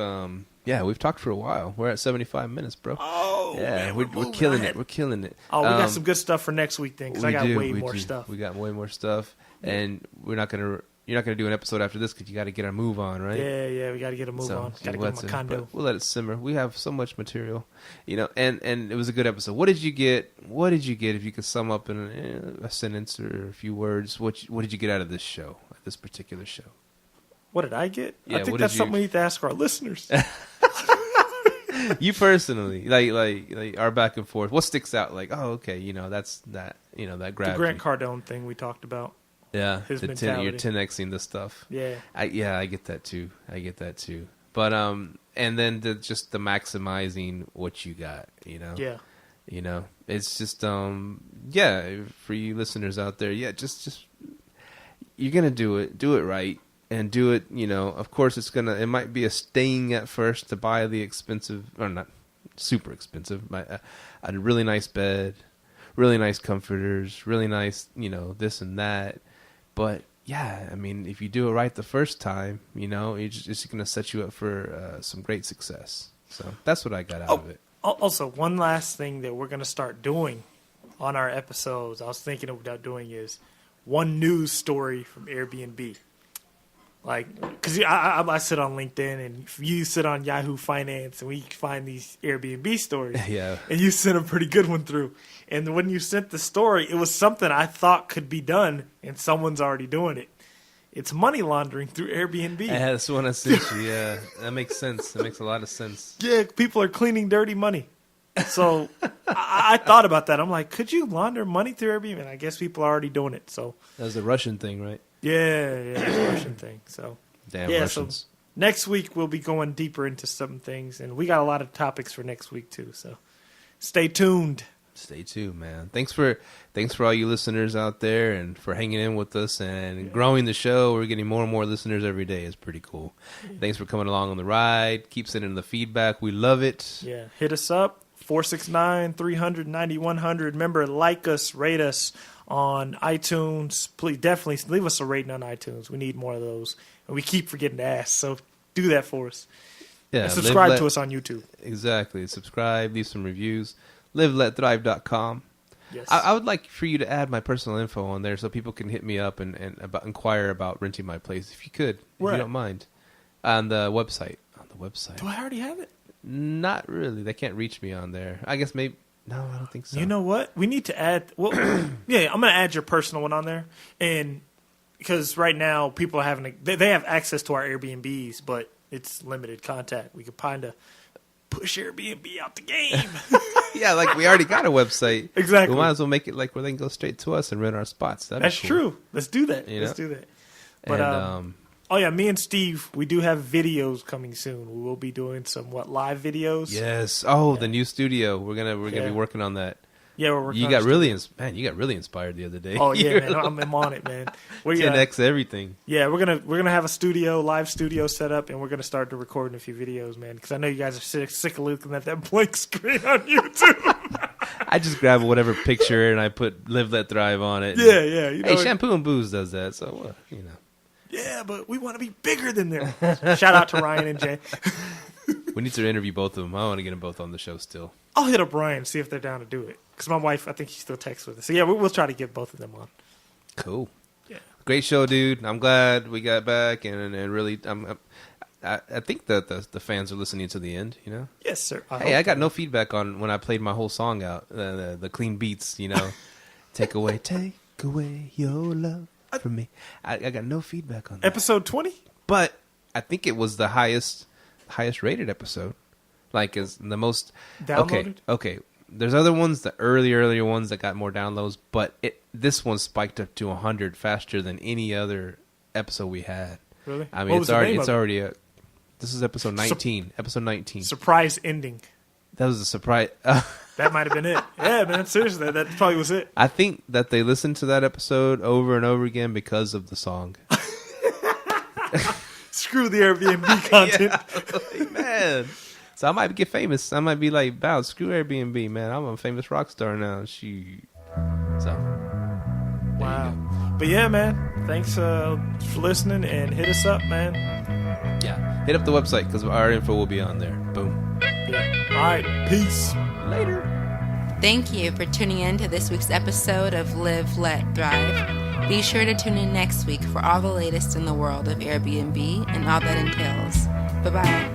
talked for a while. We're at 75 minutes, bro. Oh, yeah, man, we're killing it. We're killing it. Oh, we got some good stuff for next week then, because I got way more stuff. We got way more stuff, and you're not gonna do an episode after this because you got to get our move on, right? Yeah, we got to get a move on. Got to get my condo. We'll let it simmer. We have so much material, and it was a good episode. What did you get? If you could sum up in a sentence or a few words, what did you get out of this show, this particular show? What did I get? Yeah, I think that's something we need to ask our listeners. You personally, like our back and forth. What sticks out? Like, oh, okay, that's that. That grabbed the Grant you. Cardone thing we talked about. Yeah, his you're mentality. 10xing the stuff. Yeah, I get that too. But and then just the maximizing what you got. Yeah. It's just for you listeners out there, just you're gonna do it right, and do it. Of course, it might be a sting at first to buy the expensive, or not super expensive, but a really nice bed, really nice comforters, really nice, this and that. But yeah, I mean, if you do it right the first time, it's going to set you up for some great success. So that's what I got out of it. Also, one last thing that we're going to start doing on our episodes, I was thinking about doing, is one news story from Airbnb. Like, because I sit on LinkedIn, and you sit on Yahoo Finance, and we find these Airbnb stories. Yeah. And you sent a pretty good one through. And when you sent the story, it was something I thought could be done, and someone's already doing it. It's money laundering through Airbnb. Yeah, that's one I sent you. Yeah, that makes sense. That makes a lot of sense. Yeah, people are cleaning dirty money. So I thought about that. I'm like, could you launder money through Airbnb? And I guess people are already doing it. So that was the Russian thing, right? Yeah, it's a Russian thing. So damn Russians. So next week we'll be going deeper into some things, and we got a lot of topics for next week too. So stay tuned. Stay tuned, man. Thanks for all you listeners out there, and for hanging in with us and growing the show. We're getting more and more listeners every day. It's pretty cool. Thanks for coming along on the ride. Keep sending the feedback. We love it. Yeah, hit us up 469-300-9100. Remember, like us, rate us on iTunes. Please, definitely leave us a rating on iTunes. We need more of those, and we keep forgetting to ask. So do that for us. Yeah, and subscribe to us on YouTube. Exactly. Subscribe. Leave some reviews. liveletthrive.com. Yes. I would like for you to add my personal info on there so people can hit me up and inquire about renting my place, if you could, if you don't mind. On the website. Do I already have it? Not really. They can't reach me on there. I guess maybe. No, I don't think so. You know what? We need to add. Well, yeah, I'm going to add your personal one on there, and because right now people are having they have access to our Airbnbs, but it's limited contact. We could kind of push Airbnb out the game. Yeah, like we already got a website. Exactly. We might as well make it like where they can go straight to us and rent our spots. That's cool. true. Let's do that. You Let's know? do that. But oh yeah, me and Steve, we do have videos coming soon. We will be doing some live videos. Yes. Oh, the new studio. We're gonna be working on that. Yeah, we're working. You got really inspired the other day. Oh yeah, man, I'm on it, man. 10x everything. Yeah, we're gonna have a live studio set up, and we're gonna start to recording a few videos, man. Because I know you guys are sick of looking at that blank screen on YouTube. I just grab whatever picture and I put "Live Let Thrive" on it. Yeah, yeah. You know, hey, Shampoo and Booze does that, so you know. Yeah, but we want to be bigger than them. Shout out to Ryan and Jay. We need to interview both of them. I want to get them both on the show still. I'll hit up Ryan and see if they're down to do it. Because my wife, I think she still texts with us. So yeah, we'll try to get both of them on. Cool. Yeah. Great show, dude. I'm glad we got back, and really, I think that the fans are listening to the end. You know. Yes, sir. I got no feedback on when I played my whole song out. The clean beats. You know. take away your love from me. I got no feedback on that. Episode 20. But I think it was the highest rated episode. Like is the most downloaded. Okay. There's other ones, the earlier ones that got more downloads, but this one spiked up to 100 faster than any other episide we had. Really? I mean, this is episode 19. Episode 19. Surprise ending. That was a surprise. That might have been it. Yeah, man. Seriously, that probably was it. I think that they listened to that episode over and over again because of the song. Screw the Airbnb content. Yeah, man. So I might get famous. I might be like, "Bow, screw Airbnb, man. I'm a famous rock star now." So. Wow. But yeah, man. Thanks for listening, and hit us up, man. Yeah. Hit up the website because our info will be on there. Boom. Yeah. All right. Peace. Later. Thank you for tuning in to this week's episode of Live, Let, Thrive. Be sure to tune in next week for all the latest in the world of Airbnb and all that entails. Bye-bye.